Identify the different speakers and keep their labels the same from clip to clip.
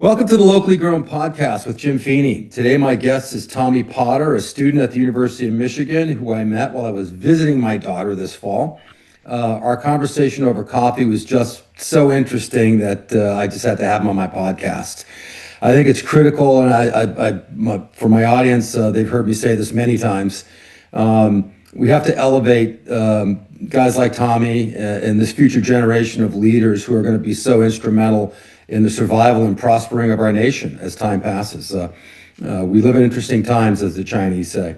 Speaker 1: Welcome to the Locally Grown Podcast with Jim Fini. Today, my guest is Tommy Potter, a student at the University of Michigan who I met while I was visiting my daughter this fall. Our conversation over coffee was just so interesting that I just had to have him on my podcast. I think it's critical, and for my audience, they've heard me say this many times. We have to elevate guys like Tommy and this future generation of leaders who are going to be so instrumental in the survival and prospering of our nation as time passes. We live in interesting times, as the Chinese say.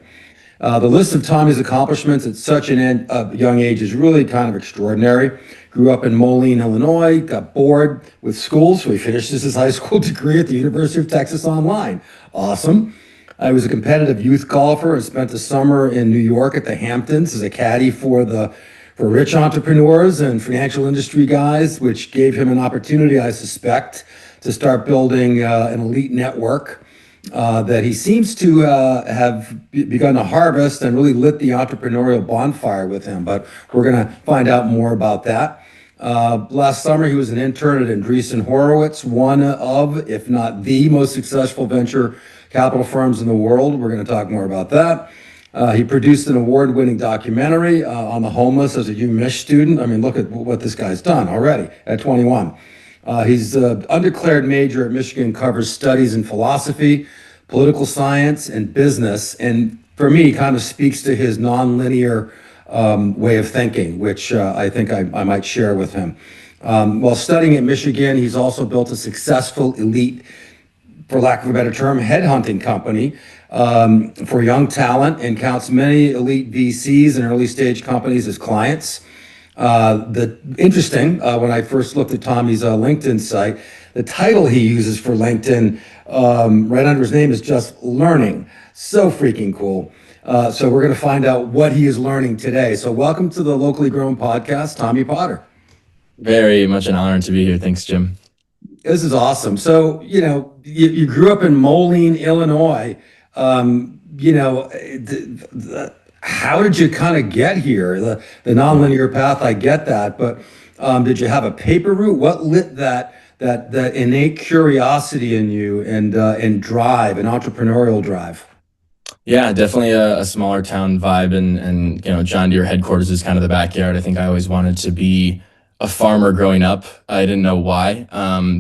Speaker 1: The list of Tommy's accomplishments at such an young age is really kind of extraordinary. Grew up in Moline, Illinois, got bored with school, so he finished his high school degree at the University of Texas Online. Awesome. I was a competitive youth golfer and spent the summer in New York at the Hamptons as a caddy for rich entrepreneurs and financial industry guys, which gave him an opportunity, I suspect, to start building an elite network that he seems to have begun to harvest and really lit the entrepreneurial bonfire with him. But we're going to find out more about that. Last summer, he was an intern at Andreesen Horowitz, one of, if not the most successful venture capital firms in the world. We're going to talk more about that. He produced an award-winning documentary on the homeless as a U Mich student. I mean, look at what this guy's done already at 21. He's an undeclared major at Michigan, covers studies in philosophy, political science, and business. And for me, kind of speaks to his nonlinear way of thinking, which I think I might share with him. While studying at Michigan, he's also built a successful elite, for lack of a better term, headhunting company for young talent and counts many elite VCs and early stage companies as clients. Interesting, when I first looked at Tommy's LinkedIn site, the title he uses for LinkedIn right under his name is just learning. So freaking cool. So we're going to find out what he is learning today. So welcome to the Locally Grown Podcast, Tommy Potter.
Speaker 2: Very much an honor to be here. Thanks, Jim.
Speaker 1: This is awesome. So, you grew up in Moline, Illinois. How did you kind of get here? The nonlinear path, I get that, but did you have a paper route? What lit that innate curiosity in you and drive, an entrepreneurial drive?
Speaker 2: Yeah, definitely a smaller town vibe, and John Deere headquarters is kind of the backyard. I think I always wanted to be a farmer growing up. I didn't know why,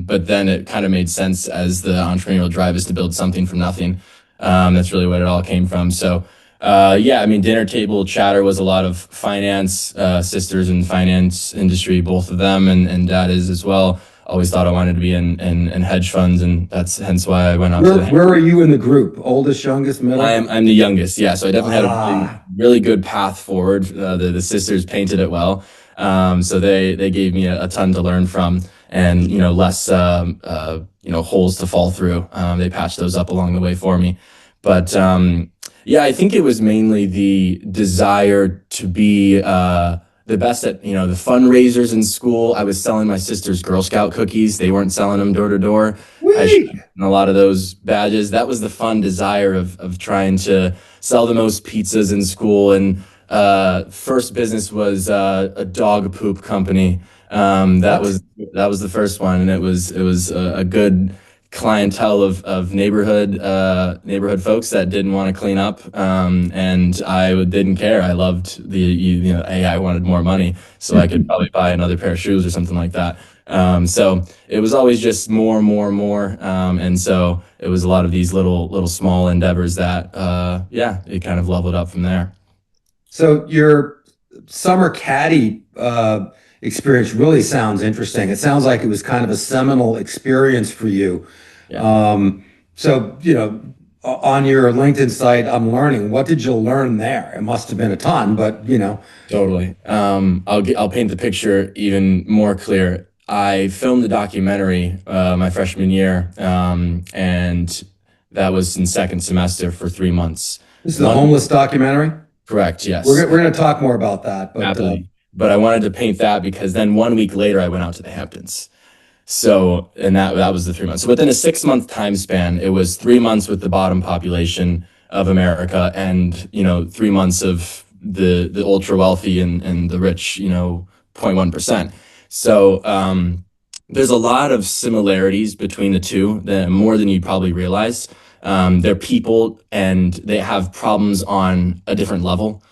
Speaker 2: but then it kind of made sense as the entrepreneurial drive is to build something from nothing. That's really what it all came from. So, dinner table chatter was a lot of finance, sisters in the finance industry, both of them, and dad is as well. Always thought I wanted to be in hedge funds, and that's hence why I went on.
Speaker 1: Where are you in the group? Oldest, youngest, middle?
Speaker 2: I'm the youngest, yeah. So I definitely had a really good path forward. The sisters painted it well. So they gave me a ton to learn from, and less holes to fall through. They patched those up along the way for me. But I think it was mainly the desire to be the best at the fundraisers in school. I was selling my sister's Girl Scout cookies. They weren't selling them door to door. I should have a lot of those badges. That was the fun desire of trying to sell the most pizzas in school. And first business was a dog poop company. That was the first one, and it was a good clientele of neighborhood folks that didn't want to clean up, and I didn't care. I loved I wanted more money so I could probably buy another pair of shoes or something like that. So it was always just more, and so it was a lot of these little small endeavors that it kind of leveled up from there. So your summer caddy experience really sounds interesting. It sounds like it was kind of a seminal experience for you. Yeah. On your LinkedIn site, I'm learning. What did you learn there? It must have been a ton, but Totally. I'll paint the picture even more clear. I filmed the documentary my freshman year, and that was in second semester for 3 months.
Speaker 1: This is the homeless documentary?
Speaker 2: Correct, yes.
Speaker 1: We're going to talk more about that.
Speaker 2: But I wanted to paint that because then 1 week later I went out to the Hamptons. So, and that was the 3 months. So within a 6-month time span, it was 3 months with the bottom population of America and, 3 months of the ultra wealthy and the rich, 0.1%. So, There's a lot of similarities between the two, more than you'd probably realize. They're people and they have problems on a different level.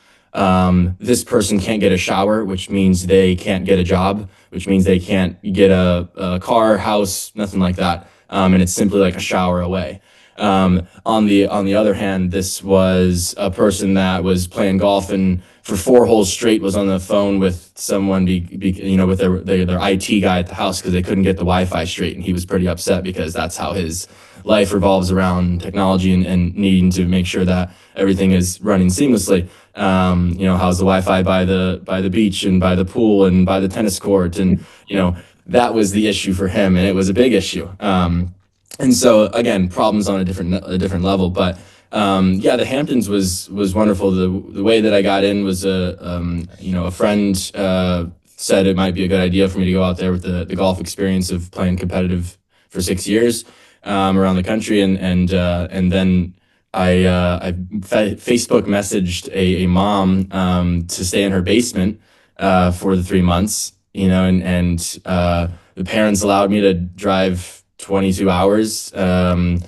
Speaker 2: This person can't get a shower, which means they can't get a job, which means they can't get a car, house, nothing like that. And it's simply like a shower away. On the other hand, this was a person that was playing golf and for 4 holes straight was on the phone with someone, with their IT guy at the house because they couldn't get the Wi-Fi straight, and he was pretty upset because that's how his life revolves around technology and needing to make sure that everything is running seamlessly. How's the Wi-Fi by the beach and by the pool and by the tennis court, and that was the issue for him, and it was a big issue. And so again, problems on a different level, but yeah, the Hamptons was wonderful. The way that I got in was a friend said it might be a good idea for me to go out there with the golf experience of playing competitive for 6 years around the country, and then I Facebook messaged a mom to stay in her basement for the 3 months, and the parents allowed me to drive 22 hours and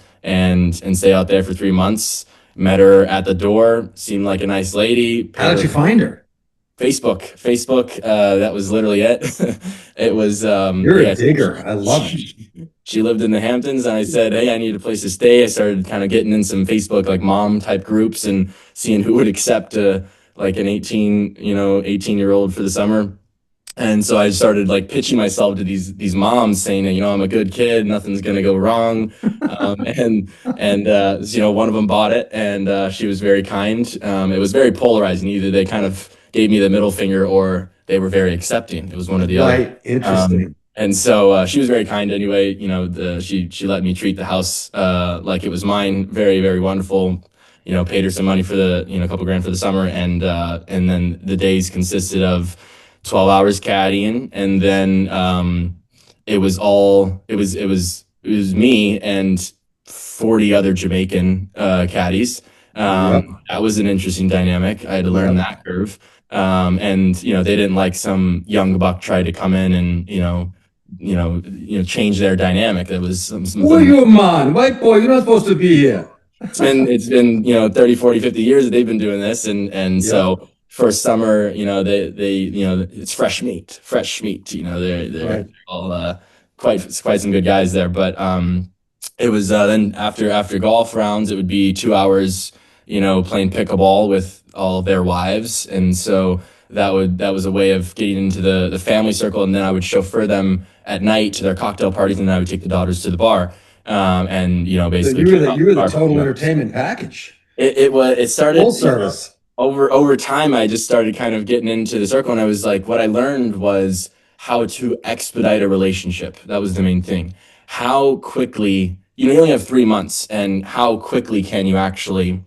Speaker 2: stay out there for 3 months. Met her at the door, seemed like a nice lady.
Speaker 1: How did you find her?
Speaker 2: Facebook. That was literally it. It was
Speaker 1: You're a digger. I love it.
Speaker 2: She lived in the Hamptons, and I said, "Hey, I need a place to stay." I started kind of getting in some Facebook like mom type groups and seeing who would accept like an 18-year-old for the summer. And so I started like pitching myself to these moms, saying that I'm a good kid, nothing's gonna go wrong, and one of them bought it, and she was very kind. It was very polarizing. Either they kind of gave me the middle finger, or they were very accepting. It was one or the other.
Speaker 1: Right. Interesting.
Speaker 2: And so she was very kind anyway. She let me treat the house like it was mine. Very, very wonderful. Paid her some money for the a couple grand for the summer, and then the days consisted of 12 hours caddying, and then it was me and 40 other Jamaican caddies.
Speaker 1: Yep.
Speaker 2: That was an interesting dynamic. I had to learn
Speaker 1: Yep.
Speaker 2: that curve. And they didn't like some young buck try to come in and change their dynamic. That was
Speaker 1: Who are you, man? White boy, you're not supposed to be here.
Speaker 2: it's been 30, 40, 50 years that they've been doing this, and
Speaker 1: Yep.
Speaker 2: so first summer, they it's fresh meat. They're
Speaker 1: Right.
Speaker 2: all quite some good guys there. But it was then after golf rounds, it would be 2 hours, playing pickleball with all of their wives, and so that was a way of getting into the family circle, and then I would chauffeur them at night to their cocktail parties, and then I would take the daughters to the bar, and
Speaker 1: So
Speaker 2: basically
Speaker 1: you were the total entertainment package.
Speaker 2: it started
Speaker 1: Full service.
Speaker 2: over time. I just started kind of getting into the circle, and I was like, what I learned was how to expedite a relationship. That was the main thing. How quickly, you only have 3 months, and how quickly can you actually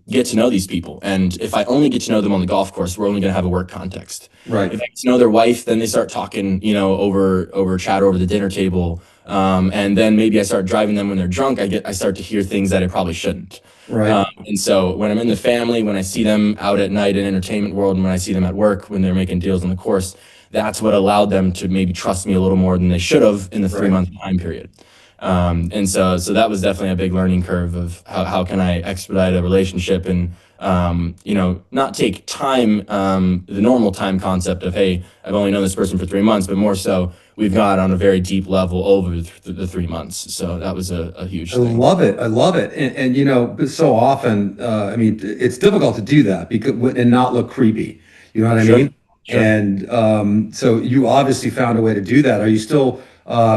Speaker 2: get to know these people? And if I only get to know them on the golf course, we're only going to have a work context.
Speaker 1: Right.
Speaker 2: If I get to know their wife, then they start talking, over chat over the dinner table. And then maybe I start driving them when they're drunk. I start to hear things that I probably shouldn't.
Speaker 1: Right.
Speaker 2: And so when I'm in the family, when I see them out at night in entertainment world, and when I see them at work, when they're making deals on the course, that's what allowed them to maybe trust me a little more than they should have in the 3 month time period. And so that was definitely a big learning curve of how can I expedite a relationship and, not take time, the normal time concept of, hey, I've only known this person for 3 months, but more so we've got on a very deep level over the 3 months. So that was a huge
Speaker 1: I
Speaker 2: thing.
Speaker 1: love it. I love it. And so often, it's difficult to do that because and not look creepy. You know what I
Speaker 2: Sure.
Speaker 1: mean?
Speaker 2: Sure.
Speaker 1: And so you obviously found a way to do that. Are you still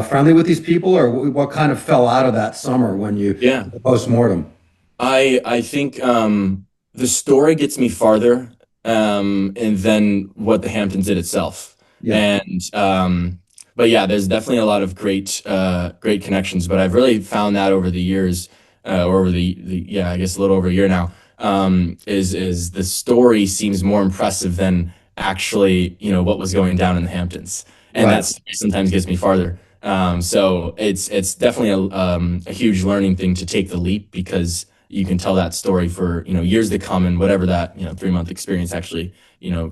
Speaker 1: friendly with these people, or what kind of fell out of that summer when you
Speaker 2: Yeah.
Speaker 1: post-mortem?
Speaker 2: I think the story gets me farther and then what the Hamptons did itself.
Speaker 1: Yeah.
Speaker 2: And but yeah, there's definitely a lot of great connections. But I've really found that over the years, or over the yeah, I guess a little over a year now, is the story seems more impressive than actually what was going down in the Hamptons, and
Speaker 1: Right.
Speaker 2: that's sometimes gets me farther. So it's definitely a huge learning thing to take the leap because you can tell that story for, years to come, and whatever that, 3-month experience actually,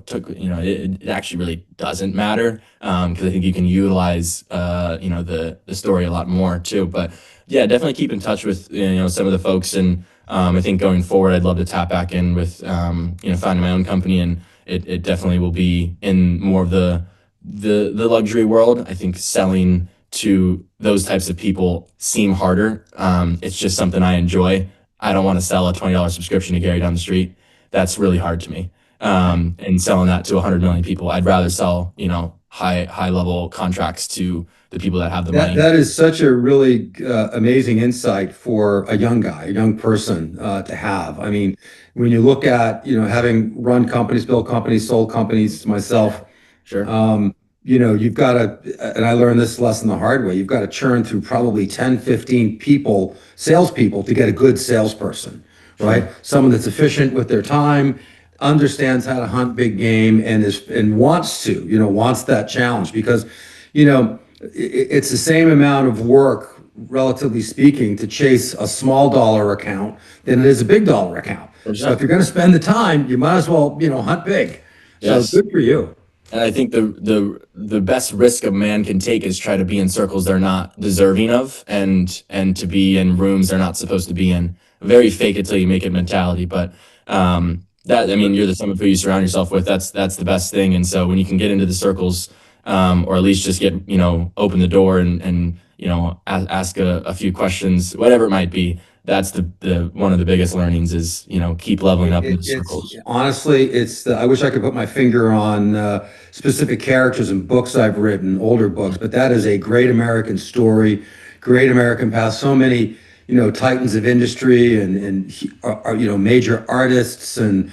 Speaker 2: took, it actually really doesn't matter. Cause I think you can utilize, the story a lot more too. But yeah, definitely keep in touch with, some of the folks. And, I think going forward, I'd love to tap back in with, founding my own company, and it definitely will be in more of the luxury world. I think selling to those types of people seem harder. It's just something I enjoy. I don't want to sell a $20 subscription to Gary down the street. That's really hard to me. And selling that to 100 million people, I'd rather sell, high level contracts to the people that have the money.
Speaker 1: That is such a really amazing insight for a young guy, a young person to have. I mean, when you look at, having run companies, built companies, sold companies myself,
Speaker 2: Sure.
Speaker 1: you've got to, and I learned this lesson the hard way, you've got to churn through probably 10, 15 people, salespeople, to get a good salesperson, right? Someone that's efficient with their time, understands how to hunt big game, and wants to, wants that challenge, because, it's the same amount of work, relatively speaking, to chase a small dollar account than it is a big dollar account. So if you're going to spend the time, you might as well, hunt big.
Speaker 2: Yes.
Speaker 1: So good for you.
Speaker 2: And I think the best risk a man can take is try to be in circles they're not deserving of, and to be in rooms they're not supposed to be in. Very fake it till you make it mentality. But you're the sum of who you surround yourself with. That's the best thing. And so when you can get into the circles, or at least just get, open the door and ask a few questions, whatever it might be. That's the one of the biggest learnings is, keep leveling up in the circles.
Speaker 1: Honestly, I wish I could put my finger on specific characters in books I've written, older books, but that is a great American story, great American past. So many, titans of industry and major artists and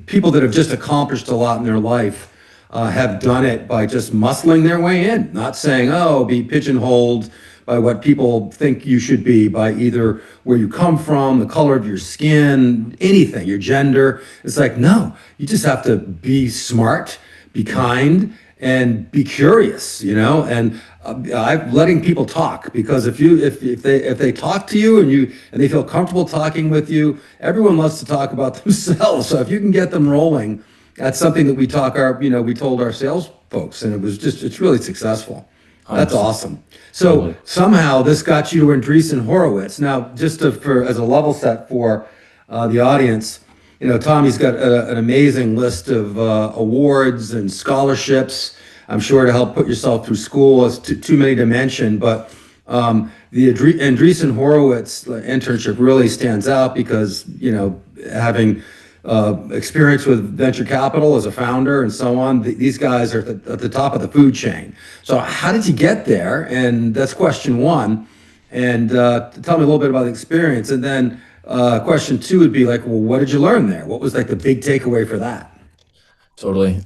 Speaker 1: people that have just accomplished a lot in their life. Have done it by just muscling their way in, not saying, oh, be pigeonholed by what people think you should be, by either where you come from, the color of your skin, anything, your gender. It's like, no, you just have to be smart, be kind, and be curious, and I'm letting people talk, because if they talk to you and they feel comfortable talking with you, everyone loves to talk about themselves. So if you can get them rolling, that's something that we told our sales folks, and it's really successful. That's awesome. So somehow this got you to Andreesen Horowitz. Now, just as a level set for the audience, Tommy's got an amazing list of awards and scholarships, I'm sure, to help put yourself through school. It's too many to mention, but the Andreesen Horowitz internship really stands out because, having experience with venture capital as a founder and so on, these guys are at the top of the food chain. So how did you get there? And that's question one. And tell me a little bit about the experience. And then question two would be like, well, what did you learn there? What was like the big takeaway for that?
Speaker 2: Totally.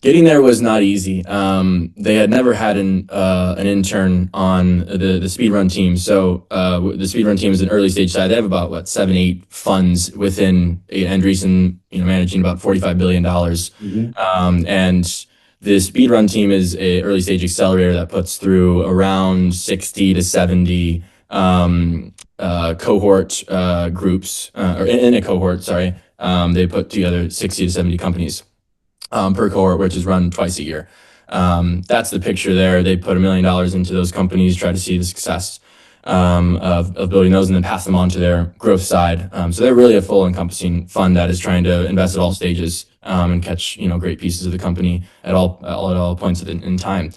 Speaker 2: Getting there was not easy. They had never had an intern on the speedrun team. So the speedrun team is an early stage side. They have about 7, 8 funds within Andreesen, managing about $45 billion. And the speedrun team is a early stage accelerator that puts through around 60 to 70 cohort groups, or in a cohort, sorry. They put together 60 to 70 companies per cohort, which is run twice a year. That's the picture there. They put $1 million into those companies, try to see the success of building those, and then pass them on to their growth side. So they're really a full encompassing fund that is trying to invest at all stages and catch great pieces of the company at all points in time.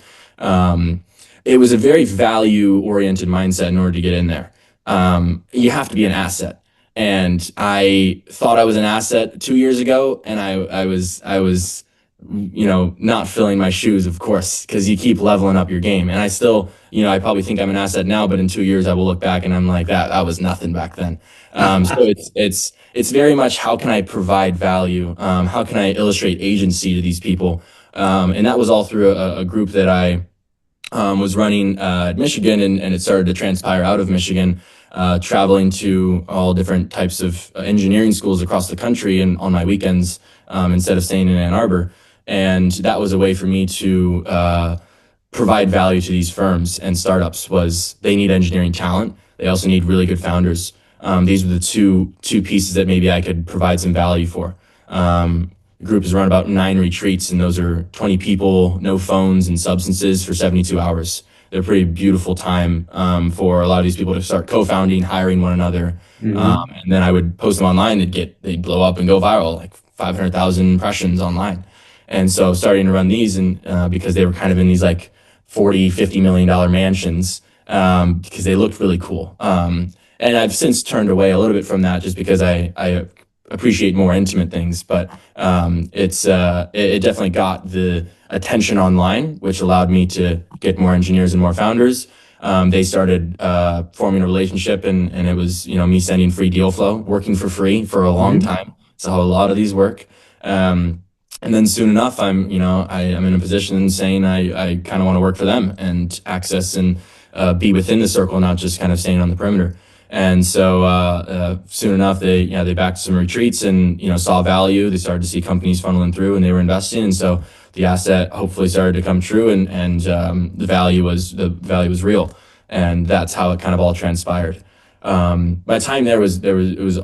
Speaker 2: It was a very value oriented mindset in order to get in there. You have to be an asset. And I thought I was an asset 2 years ago, and I was not filling my shoes, of course, because you keep leveling up your game. And I still, I probably think I'm an asset now, but in 2 years I will look back and I'm like, that was nothing back then. So it's very much, how can I provide value? How can I illustrate agency to these people? And that was all through a group that I was running at Michigan, and it started to transpire out of Michigan. Traveling to all different types of engineering schools across the country and on my weekends, instead of staying in Ann Arbor. And that was a way for me to provide value to these firms and startups. Was they need engineering talent. they also need really good founders. These were the two pieces that maybe I could provide some value for. The group is run about 9 retreats, and those are 20 people, no phones and substances for 72 hours. They're a pretty beautiful time for a lot of these people to start co-founding, hiring one another. And then I would post them online. They'd blow up and go viral, like 500,000 impressions online. And so starting to run these, and because they were kind of in these like 40, $50 million mansions, because they looked really cool. And I've since turned away a little bit from that just because I appreciate more intimate things, but it definitely got the attention online, which allowed me to get more engineers and more founders. They started forming a relationship, and it was, me sending free deal flow, working for free for a long time. That's how a lot of these work. And then soon enough, I'm in a position saying I kind of want to work for them and access and be within the circle, not just kind of staying on the perimeter. And so soon enough, they backed some retreats and saw value. They started to see companies funneling through, and they were investing. And so the asset hopefully started to come true, and the value was real, and that's how it kind of all transpired. My time there was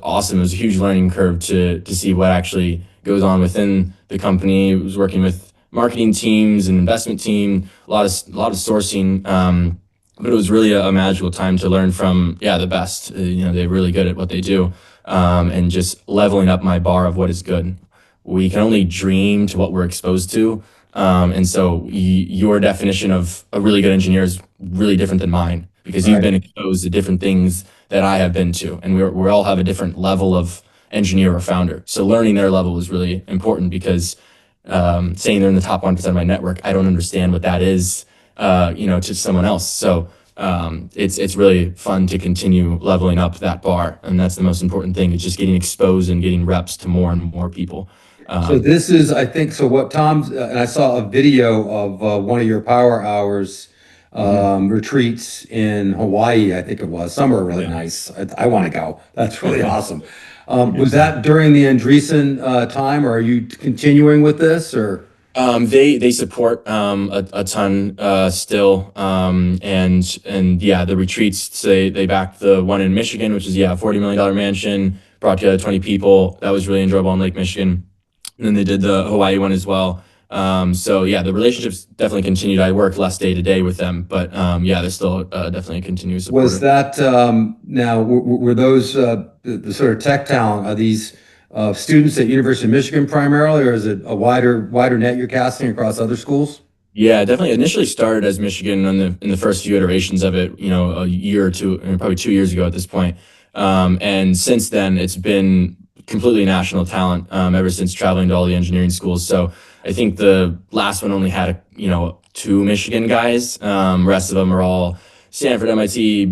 Speaker 2: awesome. It was a huge learning curve to see what actually goes on within the company. I was working with marketing teams and investment team, a lot of sourcing. But it was really a magical time to learn from, the best. They're really good at what they do, and just leveling up my bar of what is good. We can only dream to what we're exposed to. And so your definition of a really good engineer is really different than mine, because you've been exposed to different things that I have been to. And we all have a different level of engineer or founder. So learning their level was really important, because saying they're in the top 1% of my network, I don't understand what that is, to someone else. So it's really fun to continue leveling up that bar. And that's the most important thing, is just getting exposed and getting reps to more and more people.
Speaker 1: So this is, I think, so what Tom's, and I saw a video of one of your power hours retreats in Hawaii, I think it was, somewhere really nice. I want to go. That's really awesome. Was that during the Andreesen time, or are you continuing with this, or?
Speaker 2: They support a ton still, and yeah, the retreats, they backed the one in Michigan, which is $40 million mansion, brought together 20 people. That was really enjoyable in Lake Michigan. And then they did the Hawaii one as well. So yeah, the relationships definitely continued. I work less day to day with them, but they're still definitely continuous support.
Speaker 1: Was that now were those the sort of tech talent? Are these students at University of Michigan primarily, or is it a wider net you're casting across other schools?
Speaker 2: Yeah, definitely. Initially started as Michigan in the first few iterations of it, a year or two, probably 2 years ago at this point. And since then, it's been completely national talent ever since traveling to all the engineering schools. So I think the last one only had 2 Michigan guys. Rest of them are all Stanford, MIT.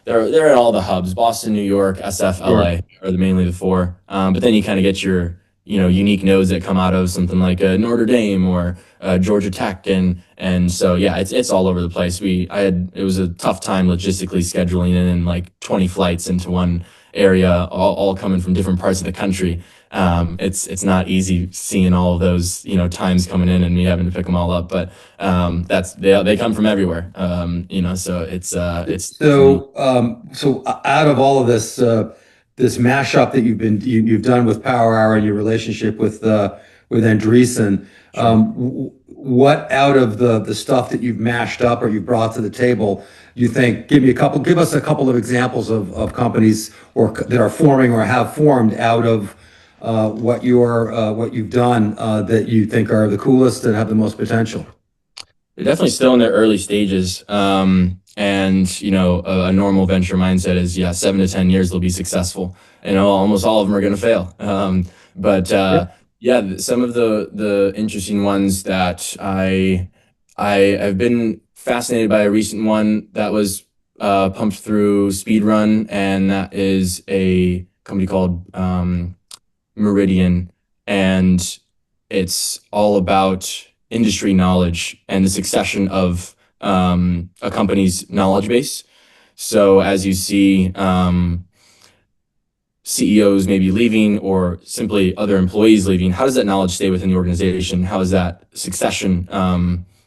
Speaker 2: They're at all the hubs: Boston, New York, SF, LA are mainly the 4. But then you kind of get your unique nodes that come out of something like Notre Dame or Georgia Tech, and so it's all over the place. It was a tough time logistically scheduling in like 20 flights into one area, all coming from different parts of the country. It's not easy seeing all of those times coming in and me having to pick them all up, but they come from everywhere. So it's
Speaker 1: so out of all of this this mashup that you've done with Power Hour and your relationship with Andreesen, what out of the stuff that you've mashed up or you've brought to the table, you think, give us a couple of examples of companies that are forming or have formed out of what you've done that you think are the coolest and have the most potential?
Speaker 2: They're definitely still in their early stages. And a normal venture mindset is 7 to 10 years they'll be successful. Almost all of them are going to fail. Some of the interesting ones that I have been fascinated by, a recent one that was pumped through Speedrun, and that is a company called Meridian, and it's all about industry knowledge and the succession of a company's knowledge base. So as you see CEOs maybe leaving, or simply other employees leaving, how does that knowledge stay within the organization? How is that succession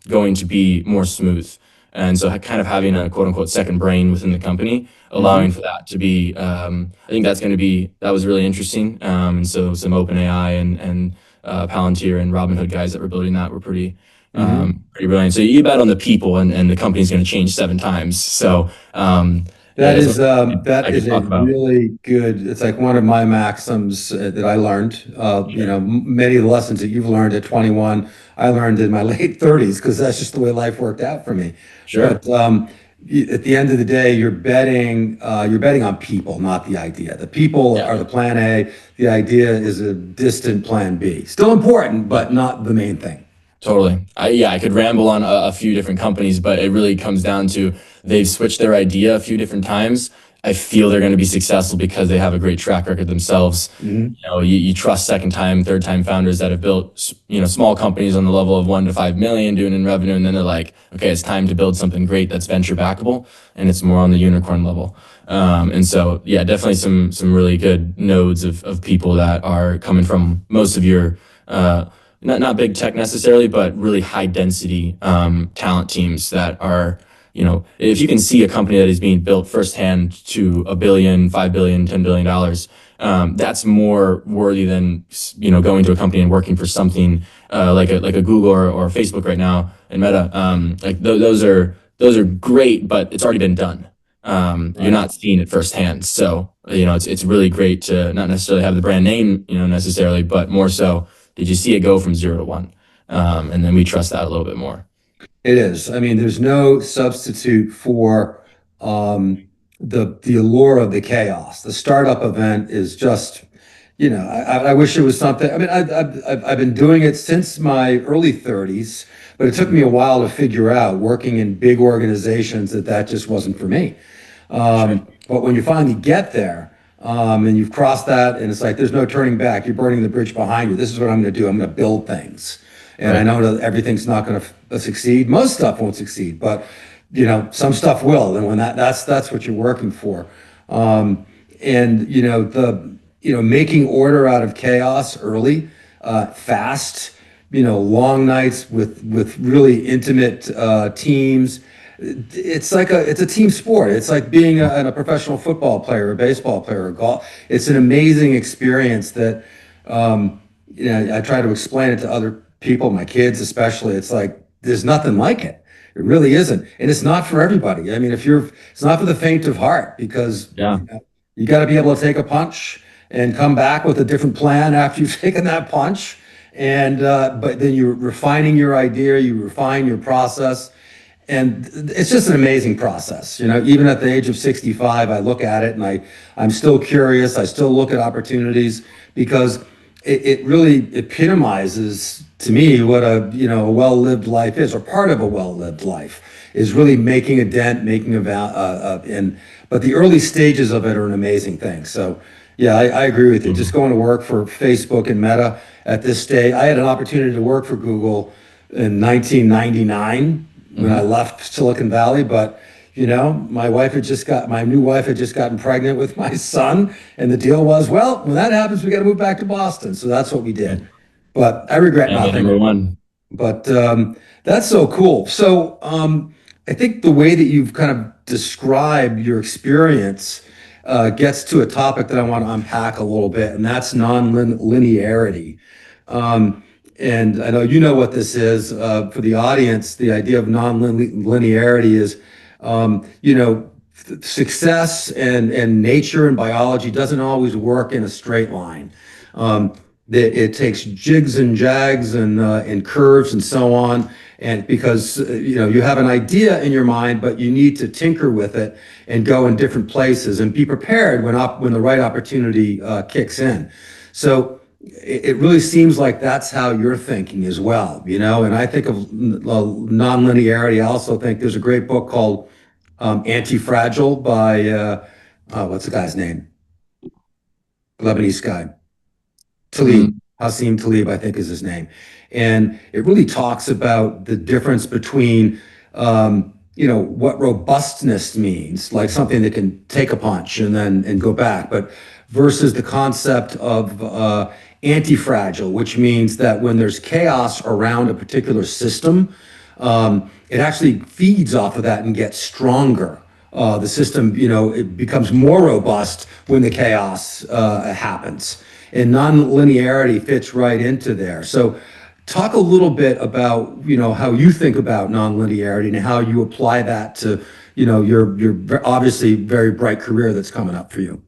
Speaker 2: going to be more smooth? And so kind of having a quote unquote second brain within the company, allowing for that to be, I think that was really interesting. And so some OpenAI and Palantir and Robinhood guys that were building that were pretty brilliant. So you bet on the people, and the company's going to change 7 times. So yeah,
Speaker 1: That is
Speaker 2: I
Speaker 1: that
Speaker 2: could
Speaker 1: is a
Speaker 2: talk about.
Speaker 1: really good. It's like one of my maxims that I learned. Many of the lessons that you've learned at 21, I learned in my late 30s because that's just the way life worked out for me.
Speaker 2: Sure.
Speaker 1: But at the end of the day, you're betting on people, not the idea. The people
Speaker 2: Yeah.
Speaker 1: are the plan A. The idea is a distant plan B. Still important, but not the main thing.
Speaker 2: Totally. I could ramble on a few different companies, but it really comes down to they've switched their idea a few different times. I feel they're going to be successful because they have a great track record themselves. You trust second time, third time founders that have built, small companies on the level of 1 to 5 million doing in revenue. And then they're like, okay, it's time to build something great that's venture backable, and it's more on the unicorn level. And so, yeah, definitely some really good nodes of people that are coming from most of your, not big tech necessarily, but really high density talent teams that are, if you can see a company that is being built firsthand to $1 billion, $5 billion, $10 billion, that's more worthy than, going to a company and working for something like a Google or Facebook right now and Meta. Those are great, but it's already been done. You're not seeing it firsthand. So, it's really great to not necessarily have the brand name, necessarily, but more so, did you see it go from 0 to 1? And then we trust that a little bit more.
Speaker 1: It is. I mean, there's no substitute for the allure of the chaos. The startup event is just, I wish it was something. I mean, I've been doing it since my early 30s, but it took me a while to figure out, working in big organizations, that just wasn't for me. But when you finally get there, and you've crossed that, and it's like there's no turning back. You're burning the bridge behind you. This is what I'm going to do. I'm going to build things. And I
Speaker 2: Right.
Speaker 1: know that everything's not going to succeed. Most stuff won't succeed, but some stuff will. And when that's what you're working for. And making order out of chaos early, fast. Long nights with really intimate teams. It's a team sport. It's like being a professional football player, a baseball player, or golf. It's an amazing experience that I try to explain it to other people, my kids especially. It's like there's nothing like it. It really isn't, and it's not for everybody. I mean, it's not for the faint of heart because
Speaker 2: Yeah.
Speaker 1: you got to be able to take a punch and come back with a different plan after you've taken that punch. And but then you're refining your idea, you refine your process, and it's just an amazing process. Even at the age of 65, I look at it and I'm still curious. I still look at opportunities because it really epitomizes to me what a well-lived life is, or part of a well-lived life is really making a dent, making but the early stages of it are an amazing thing. So yeah, I agree with you. Just going to work for Facebook and Meta at this stage. I had an opportunity to work for Google in 1999 when I left Silicon Valley, but my new wife had just gotten pregnant with my son, and the deal was, well, when that happens, we got to move back to Boston. So that's what we did. But I regret
Speaker 2: Family
Speaker 1: nothing.
Speaker 2: number one.
Speaker 1: But that's so cool. So I think the way that you've kind of described your experience gets to a topic that I want to unpack a little bit, and that's non-linearity. And I know you know what this is. For the audience, the idea of non-linearity is, success and nature and biology doesn't always work in a straight line. It takes jigs and jags and curves and so on. And because you have an idea in your mind, but you need to tinker with it and go in different places and be prepared when the right opportunity kicks in. So it really seems like that's how you're thinking as well, And I think of non-linearity. I also think there's a great book called Anti-Fragile by what's the guy's name? Lebanese guy. Talib, Hassim Talib, I think is his name. And it really talks about the difference between, what robustness means, like something that can take a punch and go back, but versus the concept of anti-fragile, which means that when there's chaos around a particular system, it actually feeds off of that and gets stronger. The system, it becomes more robust when the chaos happens. And non-linearity fits right into there. So talk a little bit about, how you think about non-linearity and how you apply that to, your obviously very bright career that's coming up for you.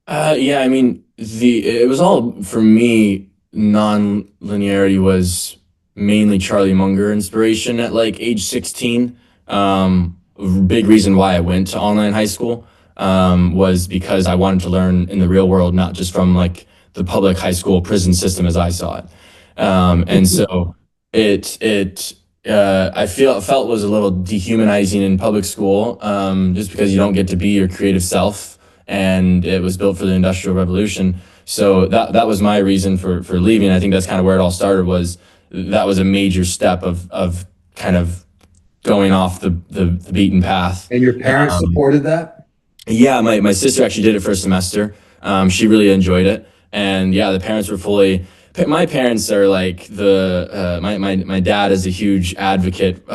Speaker 2: Yeah, I mean, it was all for me. Non-linearity was mainly Charlie Munger inspiration at like age 16. Big reason why I went to online high school was because I wanted to learn in the real world, not just from like the public high school prison system as I saw it. And so I felt was a little dehumanizing in public school, just because you don't get to be your creative self, and it was built for the Industrial Revolution. So that was my reason for leaving. I think that's kind of where it all started. Was that was a major step of kind of going off the beaten path.
Speaker 1: And your parents supported that?
Speaker 2: Yeah, my sister actually did it for a semester. She really enjoyed it, and yeah, the parents were fully. My parents are like my dad is a huge advocate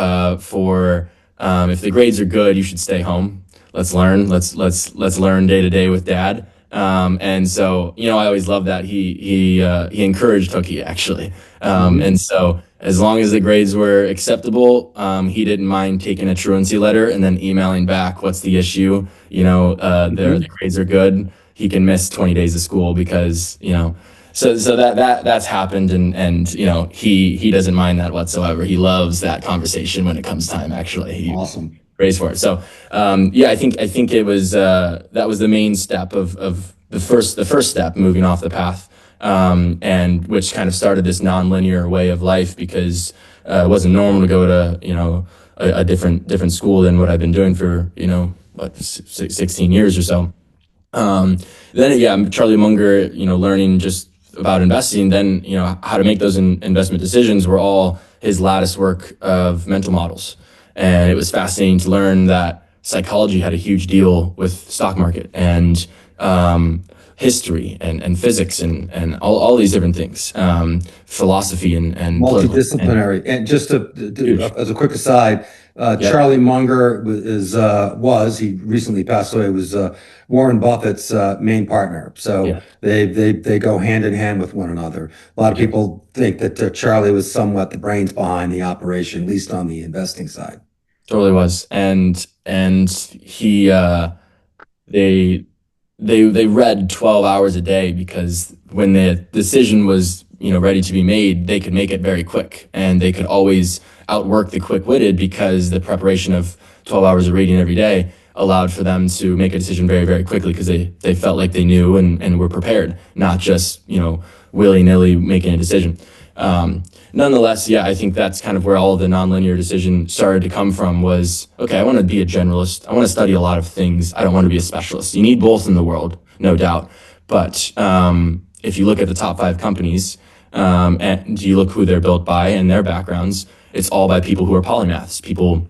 Speaker 2: for, if the grades are good, you should stay home. Let's learn. Let's learn day to day with dad. And so, I always loved that he encouraged hooky actually. And so as long as the grades were acceptable, he didn't mind taking a truancy letter and then emailing back, what's the issue? The grades are good. He can miss 20 days of school because, so that's happened. And he doesn't mind that whatsoever. He loves that conversation when it comes time, actually.
Speaker 1: Awesome.
Speaker 2: Prays for it. So, yeah, I think it was, that was the main step of the first step moving off the path. And which kind of started this non-linear way of life, because it wasn't normal to go to a different school than what I've been doing for 16 years or so. Then yeah, Charlie Munger, learning just about investing, then how to make those investment decisions were all his lattice work of mental models, and it was fascinating to learn that psychology had a huge deal with stock market and history and physics and all these different things, philosophy and
Speaker 1: Multidisciplinary. And just as a quick aside, Charlie Munger he recently passed away, was Warren Buffett's main partner. So
Speaker 2: yeah,
Speaker 1: they go hand in hand with one another. A lot of people think that Charlie was somewhat the brains behind the operation, at least on the investing side.
Speaker 2: totally was. And he they they read 12 hours a day, because when the decision was ready to be made, they could make it very quick, and they could always outwork the quick-witted, because the preparation of 12 hours of reading every day allowed for them to make a decision very, very quickly, because they felt like they knew and were prepared, not just willy-nilly making a decision. Nonetheless, yeah, I think that's kind of where all of the nonlinear decision started to come from. Was, okay, I want to be a generalist. I want to study a lot of things. I don't want to be a specialist. You need both in the world, no doubt. But if you look at the top 5 companies, and you look who they're built by and their backgrounds, it's all by people who are polymaths, people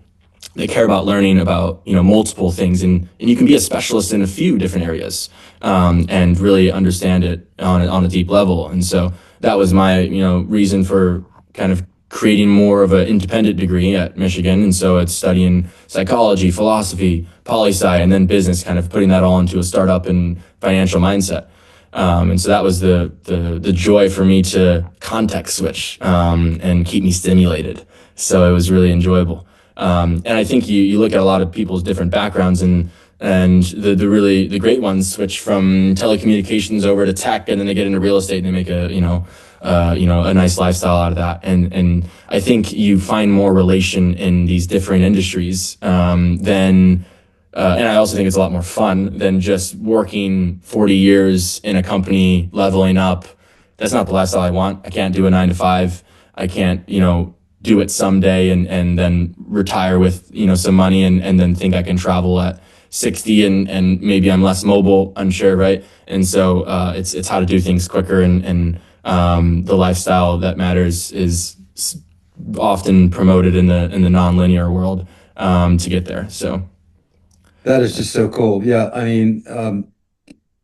Speaker 2: they care about learning about multiple things, and you can be a specialist in a few different areas, and really understand it on a deep level. And so that was my reason for kind of creating more of an independent degree at Michigan. And so it's studying psychology, philosophy, poli-sci, and then business, kind of putting that all into a startup and financial mindset. And so that was the joy for me to context switch, and keep me stimulated. So it was really enjoyable. And I think you look at a lot of people's different backgrounds, and the great ones switch from telecommunications over to tech, and then they get into real estate and they make a nice lifestyle out of that. And I think you find more relation in these different industries, than and I also think it's a lot more fun than just working 40 years in a company, leveling up. That's not the lifestyle I want. I can't do a 9 to 5. I can't, do it someday and then retire with, some money and then think I can travel at 60 and maybe I'm less mobile, unsure, right? And so it's how to do things quicker, and the lifestyle that matters is often promoted in the nonlinear world, to get there. So
Speaker 1: That is just so cool. Yeah, I mean,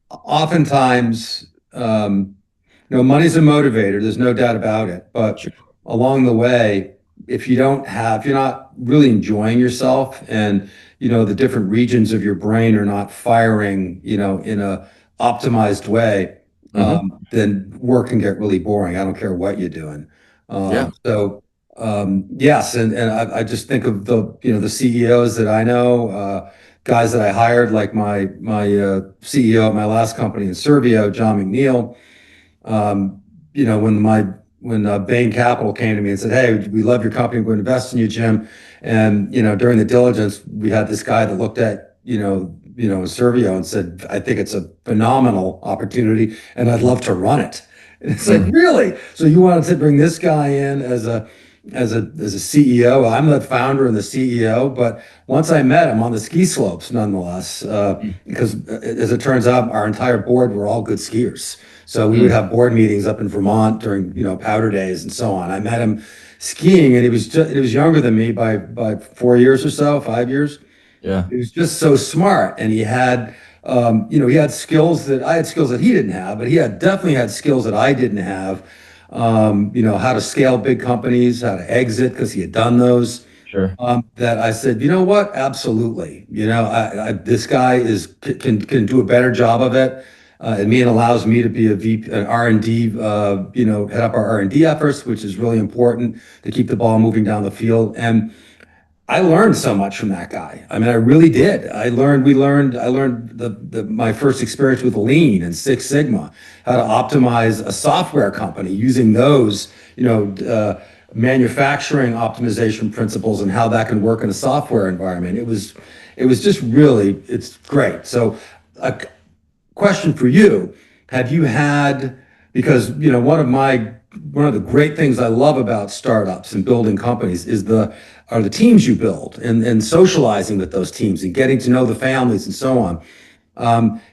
Speaker 1: oftentimes, money's a motivator. There's no doubt about it. But
Speaker 2: sure.
Speaker 1: along the way, if you're not really enjoying yourself, and the different regions of your brain are not firing, in a optimized way,
Speaker 2: Hmm.
Speaker 1: then work can get really boring. I don't care what you're doing.
Speaker 2: Yeah.
Speaker 1: Yes, and I just think of the CEOs that I know, guys that I hired, like my CEO at my last company in Servio, John McNeil. Um, you know, when Bain Capital came to me and said, "Hey, we love your company. We're going to invest in you, Jim." And during the diligence, we had this guy that looked at Servio and said, "I think it's a phenomenal opportunity, and I'd love to run it." And it's like,
Speaker 2: Mm.
Speaker 1: really? So you wanted to bring this guy in as a CEO? I'm the founder and the CEO, but once I met him on the ski slopes, nonetheless, because as it turns out, our entire board were all good skiers. So we would
Speaker 2: Mm.
Speaker 1: have board meetings up in Vermont during, powder days and so on. I met him skiing, and he was younger than me by 4 years or so, 5 years.
Speaker 2: Yeah.
Speaker 1: He was just so smart, and he had skills that I had skills that he didn't have, but he had definitely had skills that I didn't have. How to scale big companies, how to exit, because he had done those.
Speaker 2: Sure.
Speaker 1: That I said, you know what? Absolutely. This guy can do a better job of it. It allows me to be a VP, an R&D, head up our R&D efforts, which is really important to keep the ball moving down the field. And I learned so much from that guy. I mean, I really did. I learned my first experience with Lean and Six Sigma, how to optimize a software company using those, manufacturing optimization principles and how that can work in a software environment. It was just really, it's great. So, a question for you: Have you had, because one of the great things I love about startups and building companies are the teams you build, and socializing with those teams and getting to know the families and so on.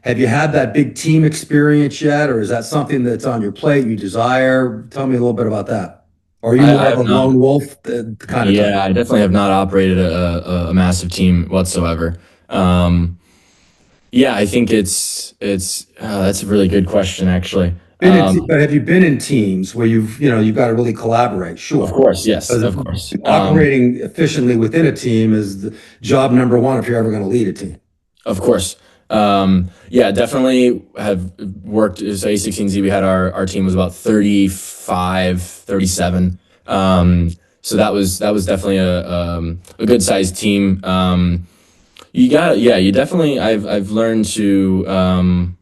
Speaker 1: Have you had that big team experience yet, or is that something that's on your plate you desire? Tell me a little bit about that. Or are you
Speaker 2: I
Speaker 1: more of a
Speaker 2: have not.
Speaker 1: lone wolf kind of type?
Speaker 2: Yeah, I definitely have not operated a massive team whatsoever. Um, yeah, I think that's a really good question, actually.
Speaker 1: But have you been in teams where you've got to really collaborate?
Speaker 2: Of
Speaker 1: Sure.
Speaker 2: course, yes,
Speaker 1: Because
Speaker 2: of course.
Speaker 1: operating efficiently within a team is the job number one if you're ever going to lead a team.
Speaker 2: Of course. Yeah, definitely have worked as A16Z. We had our team was about 35, 37. So that was definitely a good sized team. You definitely, I've learned to,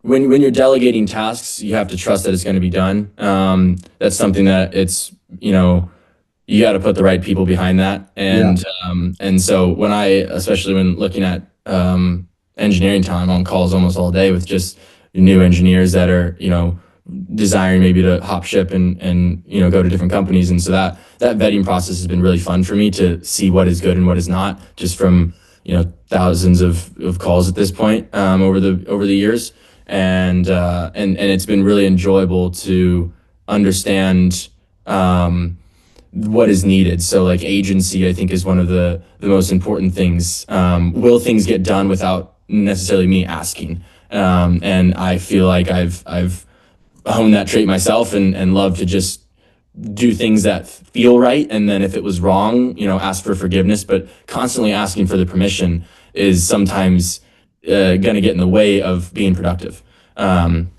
Speaker 2: when you're delegating tasks, you have to trust that it's going to be done. That's something that you got to put the right people behind that.
Speaker 1: Yeah.
Speaker 2: And so especially when looking at engineering time, on calls almost all day with just new engineers that are, desiring maybe to hop ship and go to different companies. And so that vetting process has been really fun for me to see what is good and what is not, just from, thousands of calls at this point, over the years. And it's been really enjoyable to understand, what is needed. So like agency, I think, is one of the most important things. Will things get done without necessarily me asking? And I feel like I've honed that trait myself, and love to just do things that feel right. And then if it was wrong, ask for forgiveness, but constantly asking for the permission is sometimes going to get in the way of being productive. And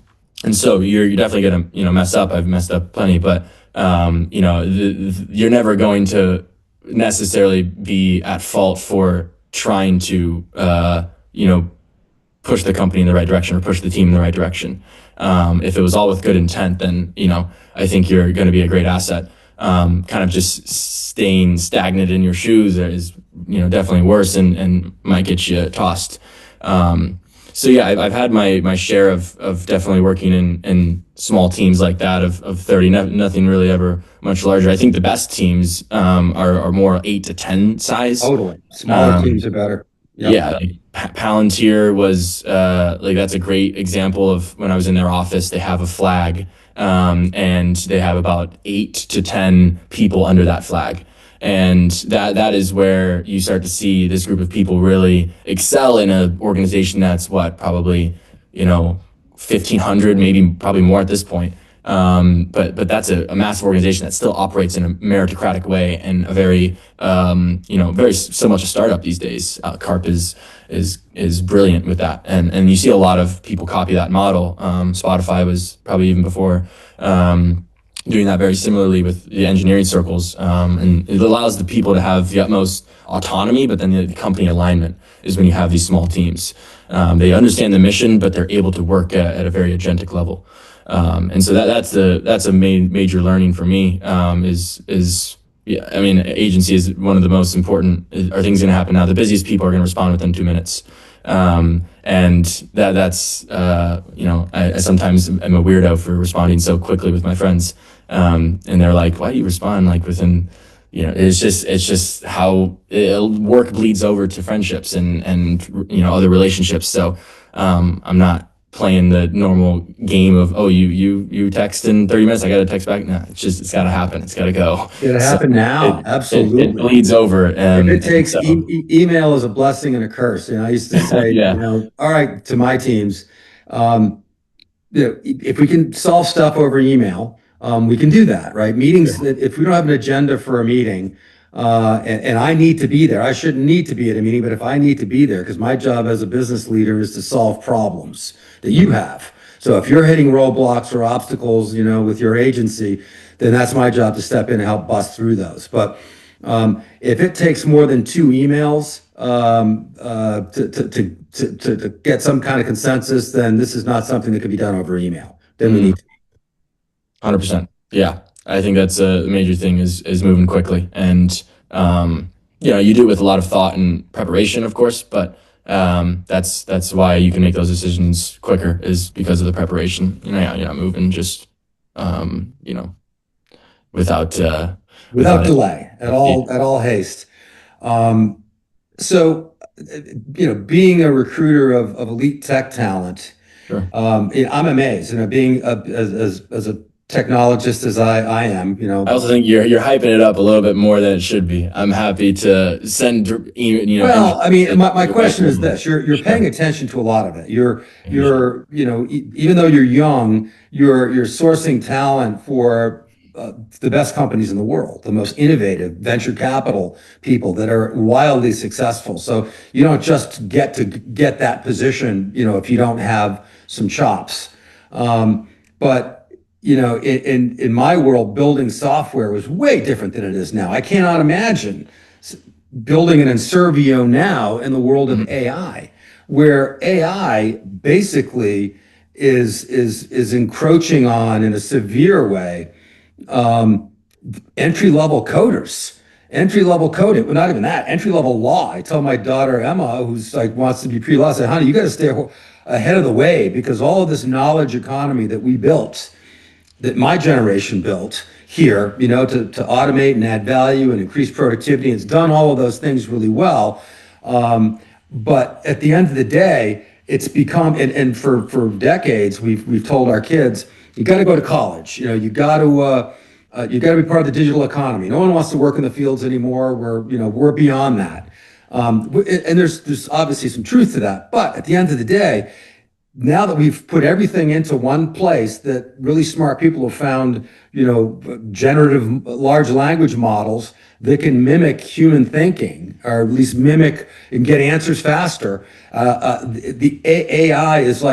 Speaker 2: so you're definitely going to, mess up. I've messed up plenty, but you're never going to necessarily be at fault for trying to, push the company in the right direction or push the team in the right direction. If it was all with good intent, then, I think you're going to be a great asset. Kind of just staying stagnant in your shoes is, definitely worse, and might get you tossed. So yeah, I've had my share of definitely working in small teams like that of 30, nothing really ever much larger. I think the best teams are more 8 to 10 size.
Speaker 1: Totally. Smaller teams are better. Yep.
Speaker 2: Yeah, like Palantir was like, that's a great example of when I was in their office. They have a flag, and they have about 8 to 10 people under that flag. And that is where you start to see this group of people really excel in an organization that's probably, 1,500, maybe probably more at this point. But that's a massive organization that still operates in a meritocratic way, and a very very so much a startup these days. Carp is brilliant with that, and you see a lot of people copy that model. Spotify was probably even before doing that very similarly with the engineering circles, and it allows the people to have the utmost autonomy, but then the company alignment is when you have these small teams. They understand the mission, but they're able to work at a very agentic level. And so that's a major learning for me. Yeah, I mean, agency is one of the most important. Are things going to happen now? The busiest people are going to respond within 2 minutes. And that's I sometimes am a weirdo for responding so quickly with my friends. And they're like, why do you respond like within, it's just how work bleeds over to friendships and other relationships. So, I'm not playing the normal game of, you text in 30 minutes, I got to text back. No, it's got to happen. It's got to go.
Speaker 1: It's got to happen now. Absolutely.
Speaker 2: It bleeds over.
Speaker 1: If it takes, email is a blessing and a curse. I used to say,
Speaker 2: Yeah.
Speaker 1: all right, to my teams, if we can solve stuff over email, we can do that, right? Meetings, if we don't have an agenda for a meeting, and I need to be there, I shouldn't need to be at a meeting, but if I need to be there, because my job as a business leader is to solve problems that you have. So if you're hitting roadblocks or obstacles, with your agency, then that's my job to step in and help bust through those. But if it takes more than 2 emails to get some kind of consensus, then this is not something that can be done over email. Then we need
Speaker 2: 100%. Yeah. I think that's a major thing is moving quickly. And, you do it with a lot of thought and preparation, of course, but that's why you can make those decisions quicker, is because of the preparation. You're not moving just, without
Speaker 1: delay at all haste. So, being a recruiter of elite tech talent,
Speaker 2: Sure.
Speaker 1: I'm amazed, being as a technologist as I am,
Speaker 2: I also think you're hyping it up a little bit more than it should be. I'm happy to send,
Speaker 1: Well, I mean, my question is this: you're paying attention to a lot of it. You're even though you're young, you're sourcing talent for the best companies in the world, the most innovative venture capital people that are wildly successful. So you don't just get to get that position, if you don't have some chops. But in my world, building software was way different than it is now. I cannot imagine building an Inservio now in the world of AI, where AI basically is encroaching on, in a severe way, entry-level coders, entry-level coding. Well, not even that, entry-level law. I tell my daughter Emma, who's wants to be pre-law, I say, honey, you got to stay ahead of the way, because all of this knowledge economy that we built, that my generation built here, to automate and add value and increase productivity, it's done all of those things really well. But at the end of the day, it's become, and for decades, we've told our kids, you got to go to college. You got to be part of the digital economy. No one wants to work in the fields anymore. We're beyond that. And there's obviously some truth to that. But at the end of the day, now that we've put everything into one place, that really smart people have found, generative large language models that can mimic human thinking, or at least mimic and get answers faster. The AI is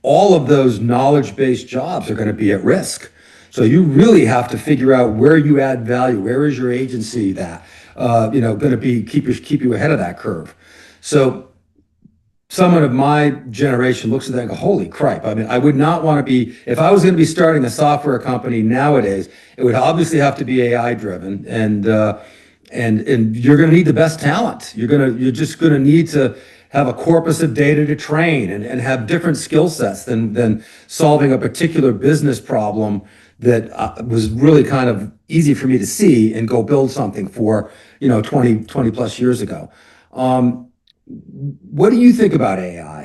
Speaker 1: all of those knowledge-based jobs are going to be at risk. So you really have to figure out where you add value. Where is your agency that, going to be keep you ahead of that curve? So someone of my generation looks at that and go, holy crap. I mean, I would not want to be, if I was going to be starting a software company nowadays, it would obviously have to be AI driven, and you're going to need the best talent. You're just going to need to have a corpus of data to train and have different skill sets than solving a particular business problem that was really kind of easy for me to see and go build something for, 20 plus years ago. What do you think about AI?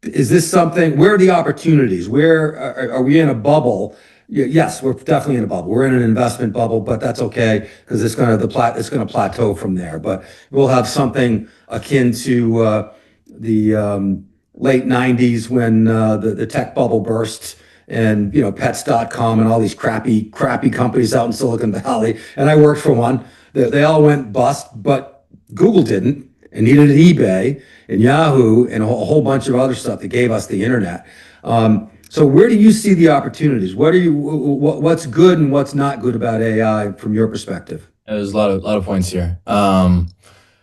Speaker 1: Is this something? Where are the opportunities? Where are we in a bubble? Yes, we're definitely in a bubble. We're in an investment bubble, but that's okay, because it's going to plateau from there. But we'll have something akin to the late 90s when the tech bubble burst and pets.com and all these crappy companies out in Silicon Valley. And I worked for one. They all went bust, but Google didn't, and neither did eBay and Yahoo and a whole bunch of other stuff that gave us the internet. So where do you see the opportunities? What's good and what's not good about AI from your perspective?
Speaker 2: There's a lot of points here.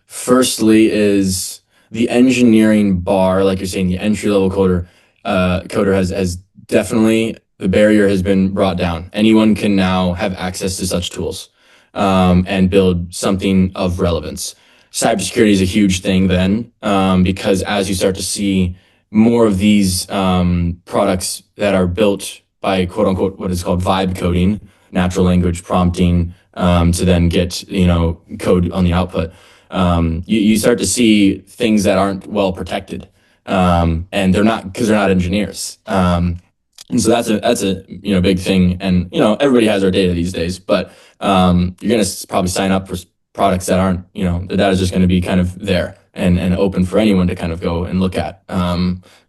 Speaker 2: Firstly is the engineering bar, like you're saying, the entry level coder has definitely, the barrier has been brought down. Anyone can now have access to such tools, and build something of relevance. Cybersecurity is a huge thing then, because as you start to see more of these products that are built by quote unquote what is called vibe coding, natural language prompting, to then get code on the output. You start to see things that aren't well protected, and they're not, because they're not engineers. And so that's a big thing, and everybody has our data these days, but you're going to probably sign up for products that aren't, the data is just going to be kind of there and open for anyone to kind of go and look at,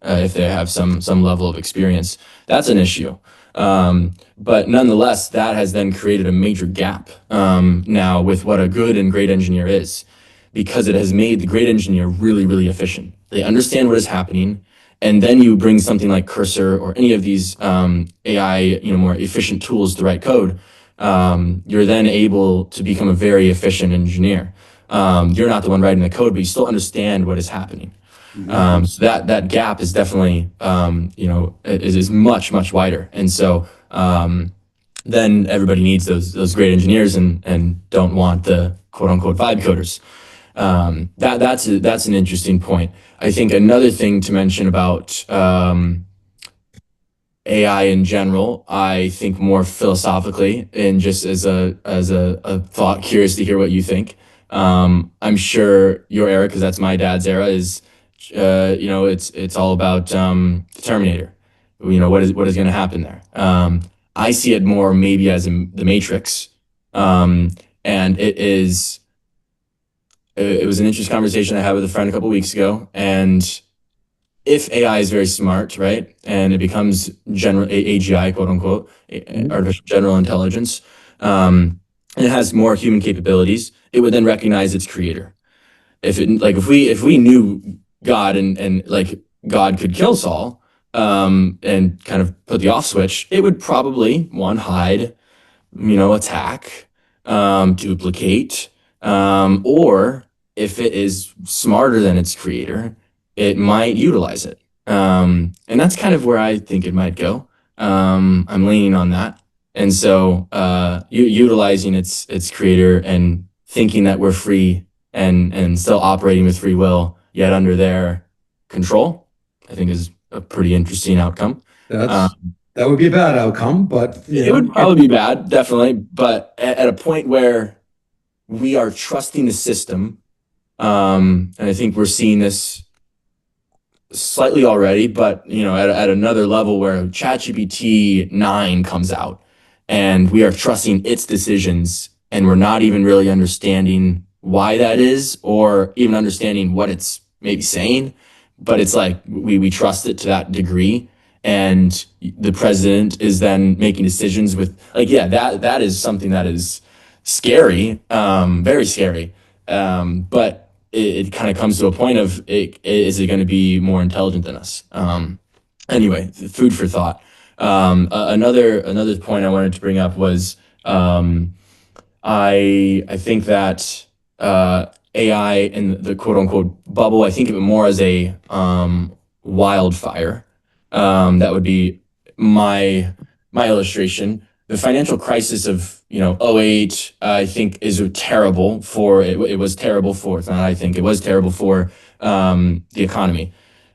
Speaker 2: if they have some level of experience. That's an issue. But nonetheless, that has then created a major gap now with what a good and great engineer is, because it has made the great engineer really, really efficient. They understand what is happening. And then you bring something like Cursor or any of these AI, more efficient tools to write code. You're then able to become a very efficient engineer. You're not the one writing the code, but you still understand what is happening. So that gap is definitely, is much wider. And so then everybody needs those great engineers and don't want the quote unquote vibe coders. That's an interesting point. I think another thing to mention about AI in general, I think more philosophically and just as a thought, curious to hear what you think. I'm sure your era, because that's my dad's era, is it's all about the Terminator. What is going to happen there? I see it more maybe as the Matrix, and it was an interesting conversation I had with a friend a couple weeks ago. And if AI is very smart, right, and it becomes general AGI, quote unquote, artificial general intelligence, and it has more human capabilities, it would then recognize its creator. If we knew God and like God could kill Saul, and kind of put the off switch, it would probably hide, attack, duplicate, or if it is smarter than its creator, it might utilize it. And that's kind of where I think it might go. I'm leaning on that. And so utilizing its creator and thinking that we're free and still operating with free will, yet under their control, I think is a pretty interesting outcome.
Speaker 1: That would be a bad outcome, but
Speaker 2: it would probably be bad, definitely. But at a point where we are trusting the system, and I think we're seeing this slightly already, but at another level where ChatGPT 9 comes out and we are trusting its decisions and we're not even really understanding why that is or even understanding what it's maybe saying, but it's like we trust it to that degree. And the president is then making decisions with that is something that is scary, very scary. But it kind of comes to a point of is it going to be more intelligent than us? Anyway, food for thought. Another point I wanted to bring up was I think that AI and the quote unquote bubble, I think of it more as a wildfire. That would be my illustration. The financial crisis of '08, I think is terrible for it. It was terrible for. It's not. I think it was terrible for the economy.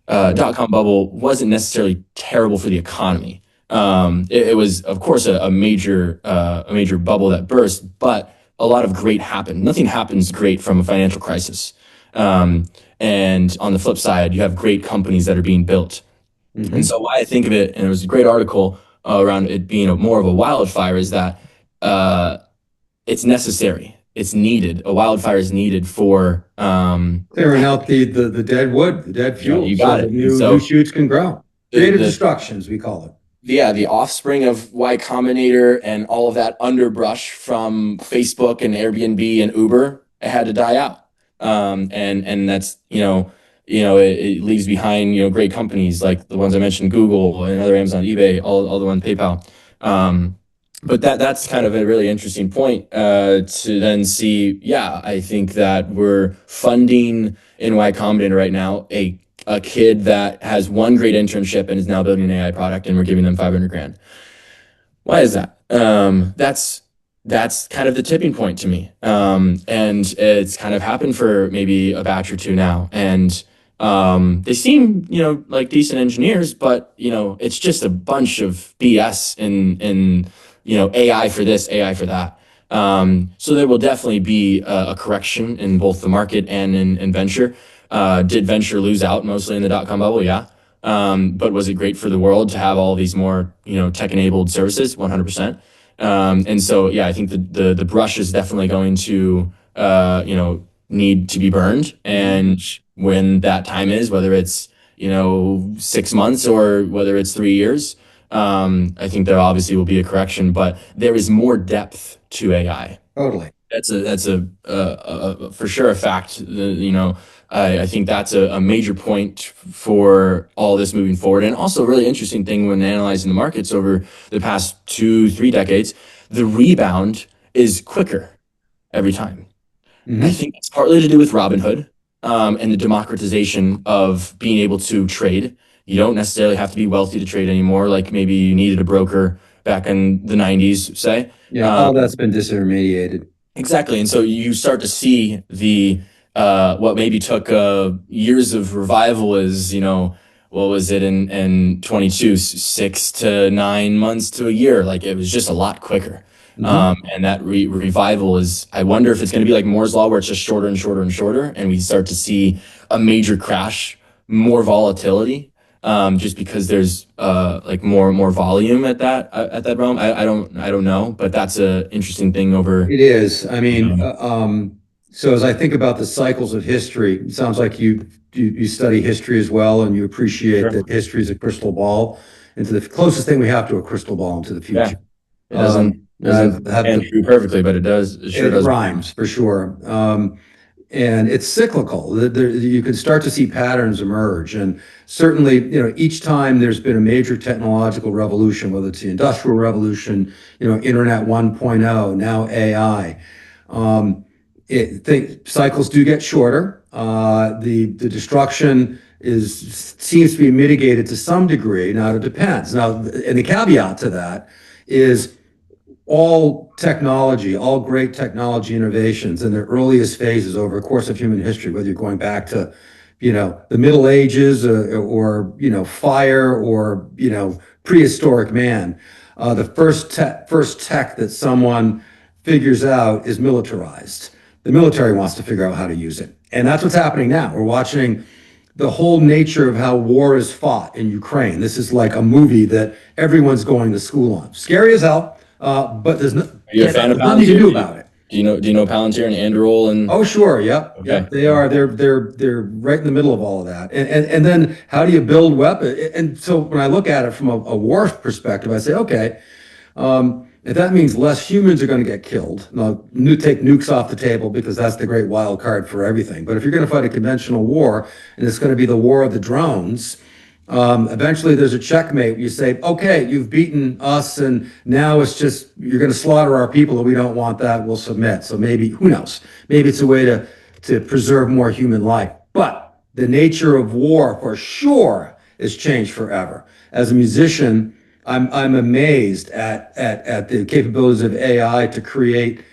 Speaker 2: Dot-com bubble wasn't necessarily terrible for the economy. It was, of course, a major bubble that burst, but a lot of great happened. Nothing happens great from a financial crisis. And on the flip side, you have great companies that are being built. Mm-hmm. And so why I think of it, and there was a great article around it being more of a wildfire, is that it's necessary. it's needed. A wildfire is needed for
Speaker 1: clearing out the dead wood, the dead fuel,
Speaker 2: you
Speaker 1: so
Speaker 2: got
Speaker 1: that
Speaker 2: it. And
Speaker 1: new
Speaker 2: so
Speaker 1: shoots can grow.
Speaker 2: the
Speaker 1: Creative
Speaker 2: the
Speaker 1: destruction, as we call it.
Speaker 2: yeah, the offspring of Y Combinator and all of that underbrush from Facebook and Airbnb and Uber, it had to die out. And that's it leaves behind great companies like the ones I mentioned, Google and other Amazon, eBay, all the ones PayPal. But that's kind of a really interesting point to then see. Yeah, I think that we're funding NY Combinator right now, a kid that has one great internship and is now building an AI product, and we're giving them 500 grand. Why is that? That's kind of the tipping point to me. And it's kind of happened for maybe a batch or two now. And they seem, like decent engineers, but it's just a bunch of BS in AI for this, AI for that. So there will definitely be a correction in both the market and in venture. Did venture lose out mostly in the dot-com bubble? Yeah. But was it great for the world to have all these more, tech-enabled services? 100%. And so, yeah, I think the brush is definitely going to, need to be burned. And when that time is, whether it's, 6 months or whether it's 3 years, I think there obviously will be a correction, but there is more depth to AI.
Speaker 1: Totally.
Speaker 2: That's a for sure a fact. I think that's a major point for all this moving forward, and also a really interesting thing when analyzing the markets over the past 2-3 decades. The rebound is quicker every time. I think it's partly to do with Robinhood, and the democratization of being able to trade. You don't necessarily have to be wealthy to trade anymore, like maybe you needed a broker back in the 90s, say.
Speaker 1: Yeah, all that's been disintermediated.
Speaker 2: Exactly. And so you start to see the what maybe took years of revival is, what was it in 22, 6 to 9 months to a year? Like it was just a lot quicker. And that revival is, I wonder if it's going to be like Moore's Law, where it's just shorter and shorter and shorter, and we start to see a major crash, more volatility, just because there's like more volume at that realm. I don't know, but that's a interesting thing over.
Speaker 1: It is. I mean, so as I think about the cycles of history, it sounds like you study history as well, and you appreciate
Speaker 2: Sure.
Speaker 1: that history is a crystal ball into the closest thing we have to a crystal ball into the
Speaker 2: Yeah,
Speaker 1: future.
Speaker 2: it doesn't
Speaker 1: I've
Speaker 2: stand true perfectly, but it sure
Speaker 1: it
Speaker 2: does.
Speaker 1: rhymes for sure. And it's cyclical. You can start to see patterns emerge. And certainly, each time there's been a major technological revolution, whether it's the Industrial Revolution, Internet 1.0, now AI, cycles do get shorter. The destruction seems to be mitigated to some degree. Now, it depends. Now, and the caveat to that is all technology, all great technology innovations in their earliest phases over the course of human history, whether you're going back to, the Middle Ages or fire or, prehistoric man, the first tech that someone figures out is militarized. The military wants to figure out how to use it. And that's what's happening now. We're watching the whole nature of how war is fought in Ukraine. This is like a movie that everyone's going to school on. Scary as hell. But there's
Speaker 2: Are you a fan of
Speaker 1: nothing you can
Speaker 2: Palantir?
Speaker 1: do about it.
Speaker 2: Do you know Palantir and Anduril and?
Speaker 1: Oh, sure. Yep.
Speaker 2: Okay.
Speaker 1: Yep. They are. They're right in the middle of all of that. And then how do you build weapons? And so when I look at it from a war perspective, I say, okay, if that means less humans are going to get killed, now take nukes off the table because that's the great wild card for everything. But if you're going to fight a conventional war and it's going to be the war of the drones, eventually there's a checkmate. You say, okay, you've beaten us, and now it's just you're going to slaughter our people, and we don't want that. We'll submit. So maybe, who knows? Maybe it's a way to preserve more human life. But the nature of war, for sure, has changed forever. As a musician, I'm amazed at the capabilities of AI to create,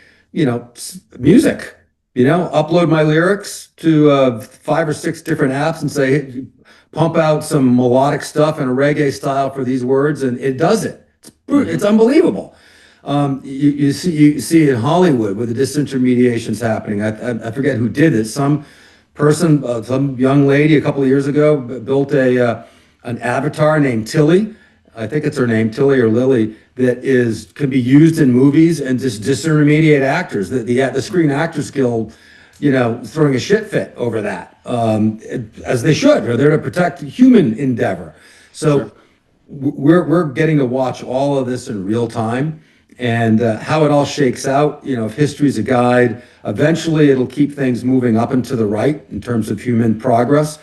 Speaker 1: music. Upload my lyrics to 5 or 6 different apps and say, hey, pump out some melodic stuff in a reggae style for these words, and it does it. It's unbelievable. You see in Hollywood where the disintermediation's happening. I forget who did it. Some person, some young lady a couple of years ago built an avatar named Tilly. I think it's her name, Tilly or Lily, that can be used in movies and just disintermediate actors. The Screen Actors Guild, throwing a shit fit over that, as they should. They're there to protect human endeavor. So
Speaker 2: Sure.
Speaker 1: we're getting to watch all of this in real time, and how it all shakes out. If history's a guide, eventually it'll keep things moving up and to the right in terms of human progress.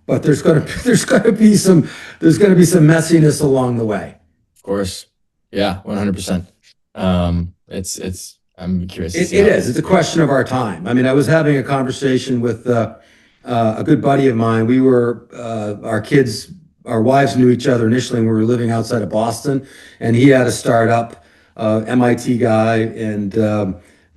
Speaker 1: But there's going to be some messiness along the way.
Speaker 2: Of course. Yeah, 100%. I'm curious to see
Speaker 1: It is. It's a question of our time. I mean, I was having a conversation with a good buddy of mine. Our wives knew each other initially when we were living outside of Boston, and he had a startup, MIT guy, and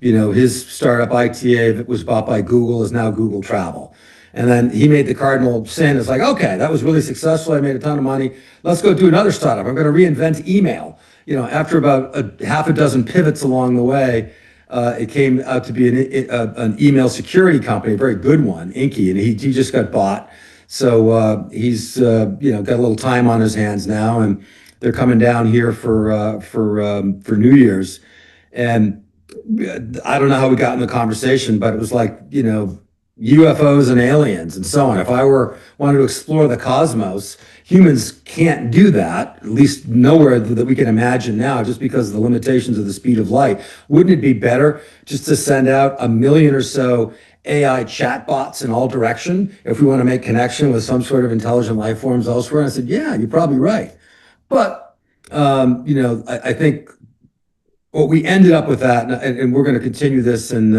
Speaker 1: his startup ITA that was bought by Google is now Google Travel. And then he made the cardinal sin. It's like, okay, that was really successful. I made a ton of money. Let's go do another startup. I'm going to reinvent email. After about a half a dozen pivots along the way, it came out to be an email security company, a very good one, Inky, and he just got bought. So he's got a little time on his hands now, and they're coming down here for New Year's. And I don't know how we got in the conversation, but it was like, UFOs and aliens and so on. If I wanted to explore the cosmos, humans can't do that, at least nowhere that we can imagine now, just because of the limitations of the speed of light. Wouldn't it be better just to send out 1 million or so AI chatbots in all direction if we want to make connection with some sort of intelligent life forms elsewhere? And I said, yeah, you're probably right. But, I think what we ended up with that, and we're going to continue this in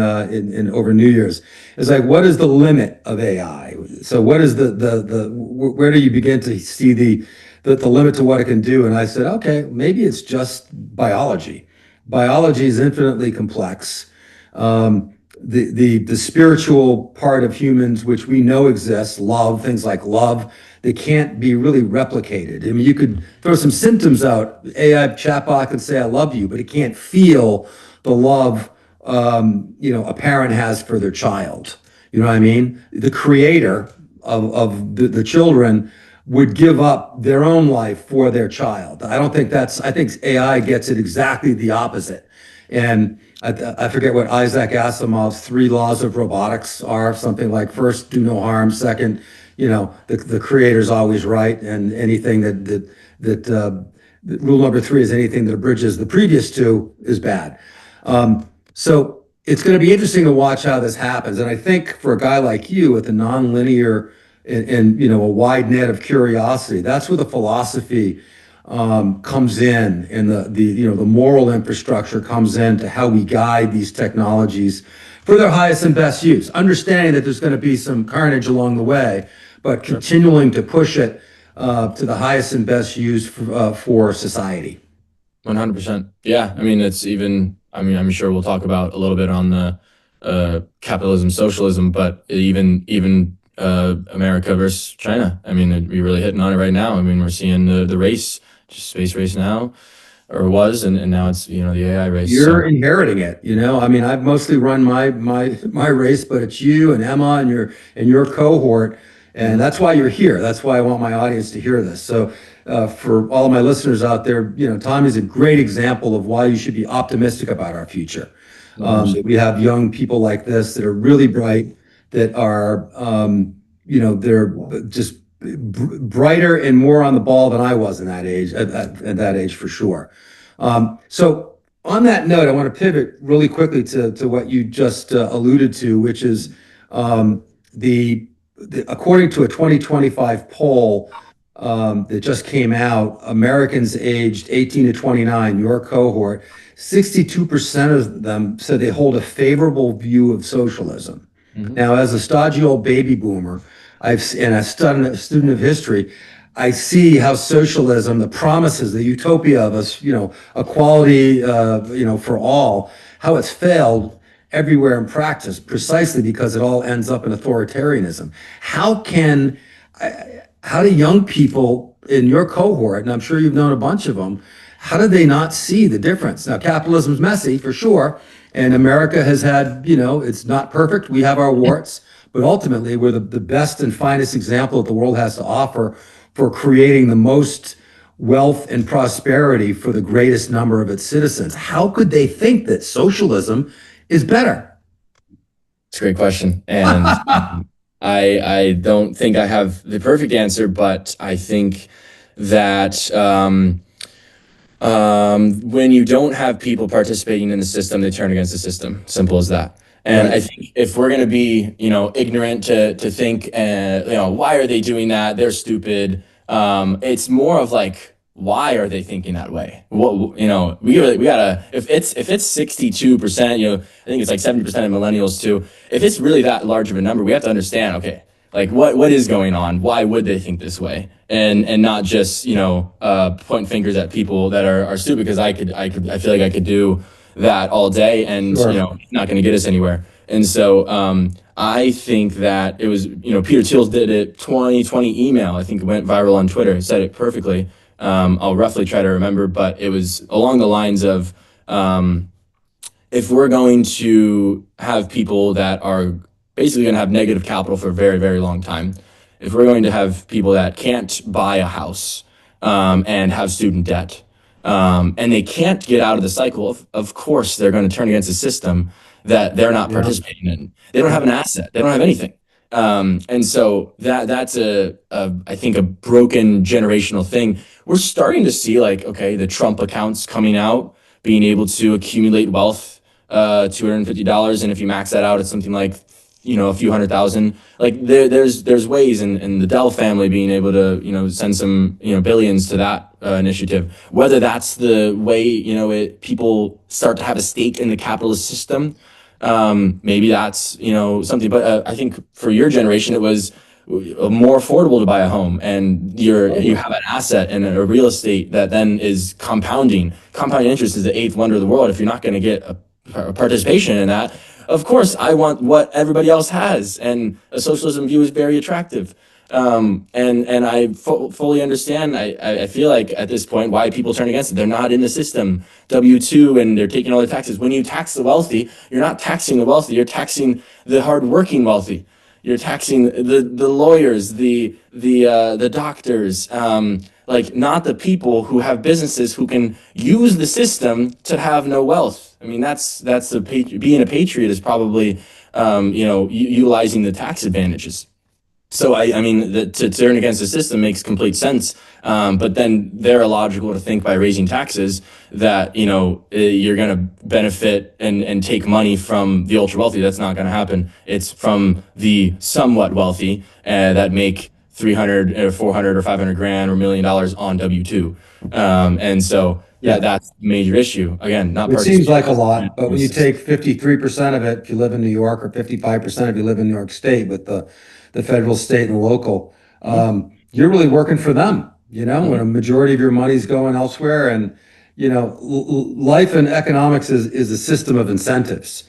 Speaker 1: over New Year's, is like, what is the limit of AI? So what is where do you begin to see the limit to what it can do? And I said, okay, maybe it's just biology. Biology is infinitely complex. The spiritual part of humans, which we know exists, things like love, they can't be really replicated. I mean, you could throw some symptoms out. AI chatbot could say, I love you, but it can't feel the love, a parent has for their child. You know what I mean? The creator of the children would give up their own life for their child. I think AI gets it exactly the opposite. And I forget what Isaac Asimov's 3 laws of robotics are, something like, first, do no harm. Second, the creator's always right. And anything rule number 3 is anything that abridges the previous 2 is bad. So it's going to be interesting to watch how this happens. And I think for a guy like you with a nonlinear and a wide net of curiosity, that's where the philosophy comes in, and the moral infrastructure comes into how we guide these technologies for their highest and best use, understanding that there's going to be some carnage along the way, but continuing to push it to the highest and best use for society.
Speaker 2: 100%. Yeah. I mean, I'm sure we'll talk about a little bit on the capitalism, socialism, but even America versus China. I mean, we're really hitting on it right now. I mean, we're seeing the race, just space race now, or was, and now it's, the AI race.
Speaker 1: You're inheriting it, I mean, I've mostly run my race, but it's you and Emma and your cohort. And that's why you're here. That's why I want my audience to hear this. So for all of my listeners out there, Tommy's a great example of why you should be optimistic about our future. We have young people like this that are really bright, that are, they're just brighter and more on the ball than I was in that age, at that age for sure. So on that note, I want to pivot really quickly to what you just alluded to, which is according to a 2025 poll that just came out, Americans aged 18 to 29, your cohort, 62% of them said they hold a favorable view of socialism. Mm-hmm. Now, as a stodgy old baby boomer, a student of history, I see how socialism, the promises, the utopia of us, equality, for all, how it's failed everywhere in practice, precisely because it all ends up in authoritarianism. How do young people in your cohort, and I'm sure you've known a bunch of them, how do they not see the difference? Now, capitalism's messy for sure, and America has had, it's not perfect. We have our warts, but ultimately we're the best and finest example that the world has to offer for creating the most wealth and prosperity for the greatest number of its citizens. How could they think that socialism is better?
Speaker 2: It's a great question. And I don't think I have the perfect answer, but I think that when you don't have people participating in the system, they turn against the system. Simple as that. And
Speaker 1: Right.
Speaker 2: I think if we're going to be, ignorant to think, why are they doing that? They're stupid. It's more of like, why are they thinking that way? What, we gotta, if it's 62%, I think it's like 70% of millennials too. If it's really that large of a number, we have to understand, okay, like what is going on? Why would they think this way? And not just, pointing fingers at people that are stupid, because I feel like I could do that all day, and
Speaker 1: Sure.
Speaker 2: it's not going to get us anywhere. And so I think that it was, Peter Thiel's did it 2020 email. I think it went viral on Twitter. He said it perfectly. I'll roughly try to remember, but it was along the lines of, if we're going to have people that are basically going to have negative capital for a very, very long time, if we're going to have people that can't buy a house and have student debt, and they can't get out of the cycle, of course, they're going to turn against a system that they're not participating in. They don't have an asset. They don't have anything. And so that's I think a broken generational thing. We're starting to see, like, okay, the Trump accounts coming out, being able to accumulate wealth, $250. And if you max that out, it's something like, a few $100,000. Like there's ways, in the Dell family being able to, send some, billions to that initiative. Whether that's the way, people start to have a stake in the capitalist system, maybe that's, something. But I think for your generation, it was more affordable to buy a home, and you have an asset and a real estate that then is compounding. Compounding interest is the eighth wonder of the world. If you're not going to get a participation in that, of course, I want what everybody else has, and a socialism view is very attractive. And I fully understand. I feel like at this point why people turn against it. They're not in the system, W-2, and they're taking all the taxes. When you tax the wealthy, you're not taxing the wealthy. You're taxing the hardworking wealthy. You're taxing the lawyers, the doctors, like not the people who have businesses who can use the system to have no wealth. I mean, being a patriot is probably, utilizing the tax advantages. So I mean, to turn against the system makes complete sense. But then they're illogical to think by raising taxes that, you're going to benefit and take money from the ultra wealthy. That's not going to happen. It's from the somewhat wealthy that make 300 or 400 or 500 grand or $1 million on W-2. And so, yeah, that's a major issue. Again, not
Speaker 1: It seems like a lot, but when you take 53% of it, if you live in New York, or 55% if you live in New York State, with the federal, state, and local, you're really working for them, when a majority of your money's going elsewhere. And, life in economics is a system of incentives.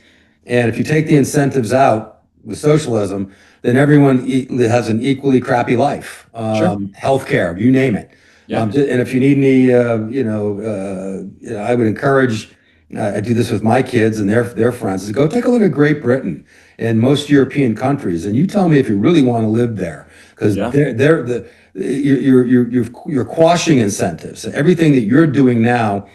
Speaker 1: And if you take the incentives out with socialism, then everyone has an equally crappy life. Healthcare, you name it.
Speaker 2: Yeah.
Speaker 1: And if you need any, I would encourage, I do this with my kids and their friends, is go take a look at Great Britain and most European countries, and you tell me if you really want to live there, because you're quashing incentives. Everything that you're doing now,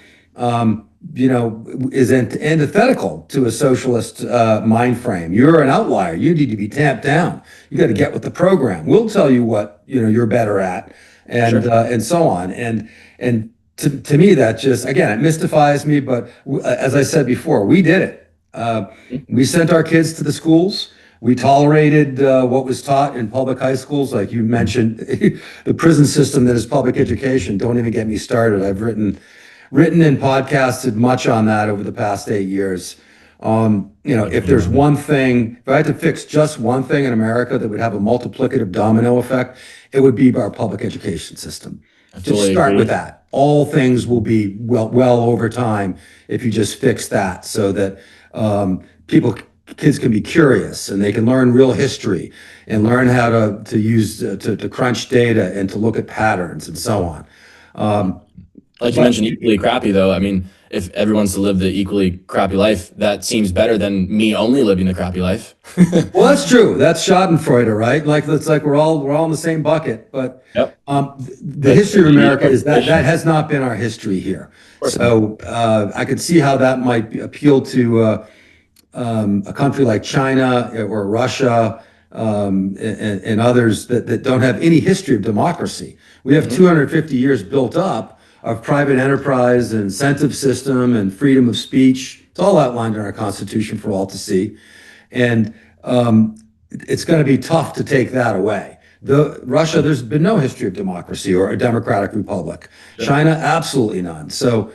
Speaker 1: is antithetical to a socialist mind frame. You're an outlier. You need to be tamped down. You got to get with the program. We'll tell you what you're better at, and so on. And to me, that just, again, it mystifies me. But as I said before, we did it. We sent our kids to the schools. We tolerated what was taught in public high schools, like you mentioned, the prison system that is public education. Don't even get me started. I've written and podcasted much on that over the past 8 years. If there's one thing, if I had to fix just one thing in America that would have a multiplicative domino effect, it would be our public education system. Just start with that. All things will be well over time if you just fix that, so that kids can be curious and they can learn real history and learn how to use to crunch data and to look at patterns and so on.
Speaker 2: Like you mentioned, equally crappy though. I mean, if everyone's to live the equally crappy life, that seems better than me only living the crappy life.
Speaker 1: Well, that's true. That's Schadenfreude, right? Like it's like we're all in the same bucket. But
Speaker 2: Yep.
Speaker 1: the history of America is that has not been our history here. So I could see how that might appeal to a country like China or Russia, and others that don't have any history of democracy. We have 250 years built up of private enterprise and incentive system and freedom of speech. It's all outlined in our Constitution for all to see. And it's going to be tough to take that away. Russia, there's been no history of democracy or a democratic republic. China, absolutely none. So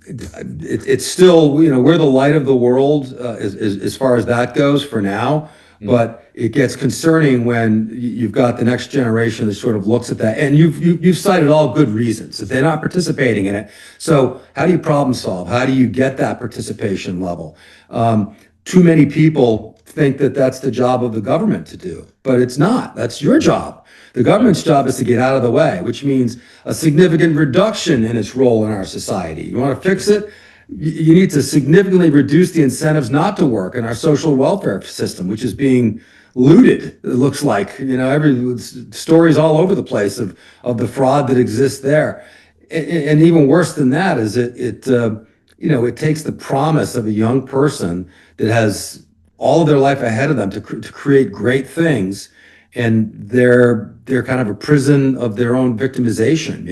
Speaker 1: it's still, we're the light of the world as far as that goes for now. But it gets concerning when you've got the next generation that sort of looks at that, and you've cited all good reasons that they're not participating in it. So how do you problem solve? How do you get that participation level? Too many people think that that's the job of the government to do, but it's not. That's your job. The government's job is to get out of the way, which means a significant reduction in its role in our society. You want to fix it? You need to significantly reduce the incentives not to work in our social welfare system, which is being looted. It looks like, every stories all over the place of the fraud that exists there. And even worse than that is it takes the promise of a young person that has all of their life ahead of them to create great things, and they're kind of a prison of their own victimization,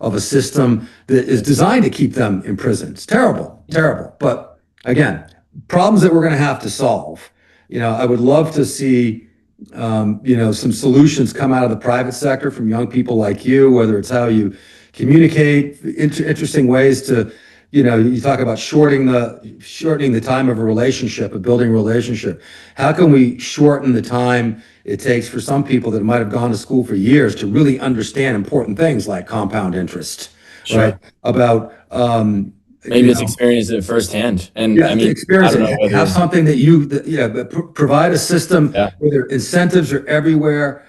Speaker 1: of a system that is designed to keep them imprisoned. It's terrible, terrible. But again, problems that we're going to have to solve. I would love to see, some solutions come out of the private sector from young people like you, whether it's how you communicate, interesting ways to, you talk about shortening the time of a relationship, of building a relationship. How can we shorten the time it takes for some people that might have gone to school for years to really understand important things like compound interest, right? About
Speaker 2: maybe it's experienced it firsthand, and
Speaker 1: experience it. Have something that provide a system where their incentives are everywhere.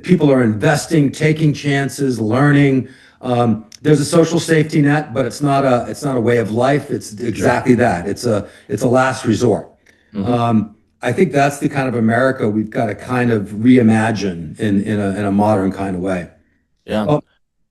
Speaker 1: People are investing, taking chances, learning. There's a social safety net, but it's not a way of life. It's exactly that. It's a last resort. I think that's the kind of America we've got to kind of reimagine in a modern kind of way.
Speaker 2: Yeah.
Speaker 1: Well,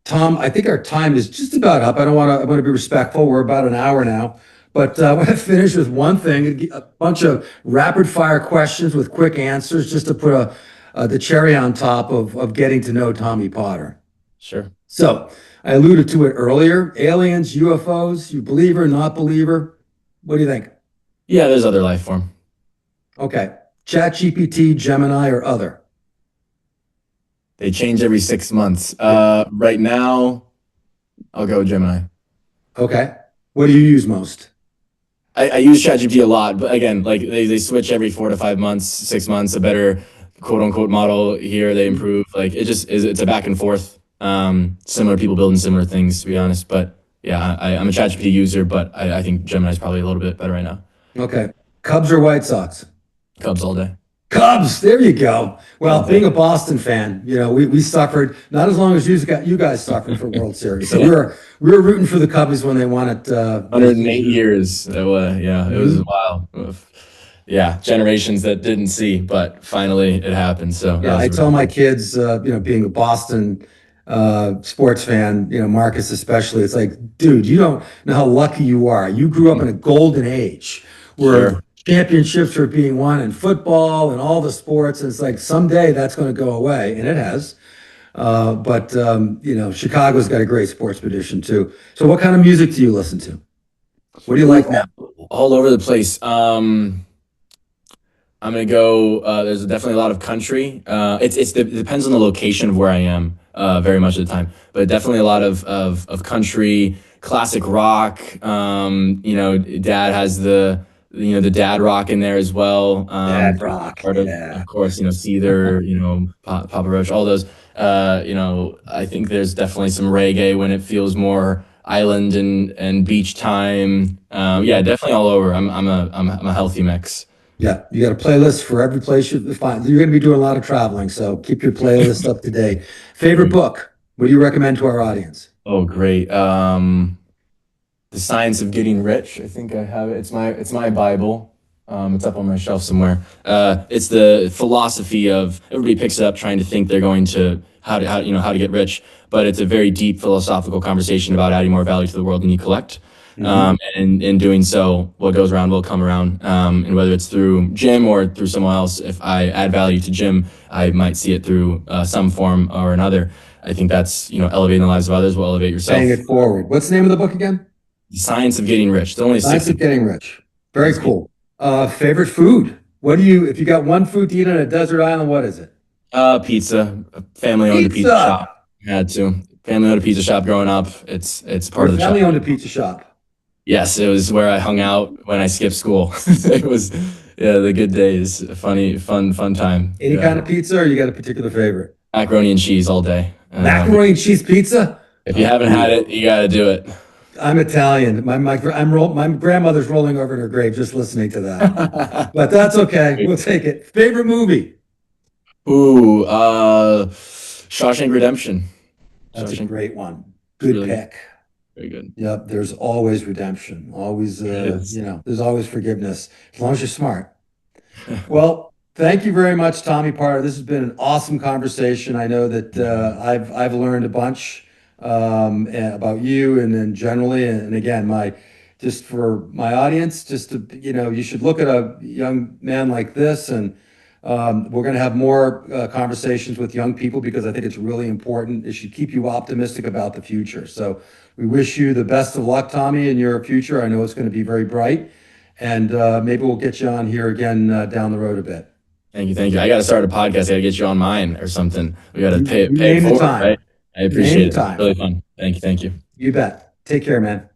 Speaker 1: Tom, I think our time is just about up. I want to be respectful. We're about an hour now, but I want to finish with one thing: a bunch of rapid fire questions with quick answers, just to put the cherry on top of getting to know Tommy Potter.
Speaker 2: Sure.
Speaker 1: So I alluded to it earlier: aliens, UFOs. You believer, not believer? What do you think?
Speaker 2: Yeah, there's other life form.
Speaker 1: Okay. ChatGPT, Gemini, or other?
Speaker 2: They change every 6 months. Right now, I'll go with Gemini.
Speaker 1: Okay. What do you use most?
Speaker 2: I use ChatGPT a lot, but again, like they switch every 4 to 5 months, 6 months, a better quote unquote model here. They improve. Like it's a back and forth. Similar people building similar things, to be honest. But yeah, I'm a ChatGPT user, but I think Gemini is probably a little bit better right now.
Speaker 1: Okay. Cubs or White Sox?
Speaker 2: Cubs all day.
Speaker 1: Cubs, there you go. Well, being a Boston fan, we suffered not as long as you guys suffered for World Series. So we were rooting for the Cubbies when they won it.
Speaker 2: 108 years. It was wild. Yeah, generations that didn't see, but finally it happened. So
Speaker 1: yeah, I tell my kids, being a Boston sports fan, Marcus especially, it's like, dude, you don't know how lucky you are. You grew up in a golden age where championships are being won in football and all the sports. And it's like someday that's going to go away, and it has. But Chicago's got a great sports tradition too. So what kind of music do you listen to? What do you like now?
Speaker 2: All over the place. I'm gonna go. There's definitely a lot of country. It depends on the location of where I am. Very much of the time, but definitely a lot of country, classic rock. Dad has the dad rock in there as well.
Speaker 1: Dad rock,
Speaker 2: of course, Seether, Papa Roach, all those. I think there's definitely some reggae when it feels more island and beach time. Definitely all over. I'm a healthy mix.
Speaker 1: Yeah, you got a playlist for every place you find. You're going to be doing a lot of traveling, so keep your playlist up to date. Favorite book? What do you recommend to our audience?
Speaker 2: Oh, great. The Science of Getting Rich. I think I have it. It's my Bible. It's up on my shelf somewhere. It's the philosophy of everybody picks it up trying to think they're going to how to get rich, but it's a very deep philosophical conversation about adding more value to the world than you collect. And in doing so, what goes around will come around. And whether it's through Jim or through someone else, if I add value to Jim, I might see it through some form or another. I think that's, elevating the lives of others will elevate yourself.
Speaker 1: Paying it forward. What's the name of the book again?
Speaker 2: The Science of Getting Rich. It's only
Speaker 1: Science of Getting Rich. Very cool. Favorite food? If you got one food to eat on a desert island, what is it?
Speaker 2: Pizza. Family owned a pizza shop. Had to. Family owned a pizza shop growing up. It's part of the
Speaker 1: family owned a pizza shop.
Speaker 2: Yes, it was where I hung out when I skipped school. It was, the good days. Fun time.
Speaker 1: Any kind of pizza, or you got a particular favorite?
Speaker 2: Macaroni and cheese all day.
Speaker 1: Macaroni and cheese pizza?
Speaker 2: If you haven't had it, you got to do it.
Speaker 1: I'm Italian. My grandmother's rolling over in her grave just listening to that. But that's okay. We'll take it. Favorite movie?
Speaker 2: Ooh, Shawshank Redemption.
Speaker 1: That's a great one. Good pick.
Speaker 2: Very good.
Speaker 1: Yep. There's always redemption. Always, there's always forgiveness as long as you're smart. Well, thank you very much, Tommy Parter. This has been an awesome conversation. I know that I've learned a bunch about you and then generally, and again, just for my audience, just to you should look at a young man like this, and we're going to have more conversations with young people because I think it's really important. It should keep you optimistic about the future. So we wish you the best of luck, Tommy, in your future. I know it's going to be very bright, and maybe we'll get you on here again down the road a bit.
Speaker 2: Thank you. I got to start a podcast. I got to get you on mine or something. We got to pay
Speaker 1: it forward, right?
Speaker 2: I appreciate it. It's really fun. Thank you.
Speaker 1: You bet. Take care, man.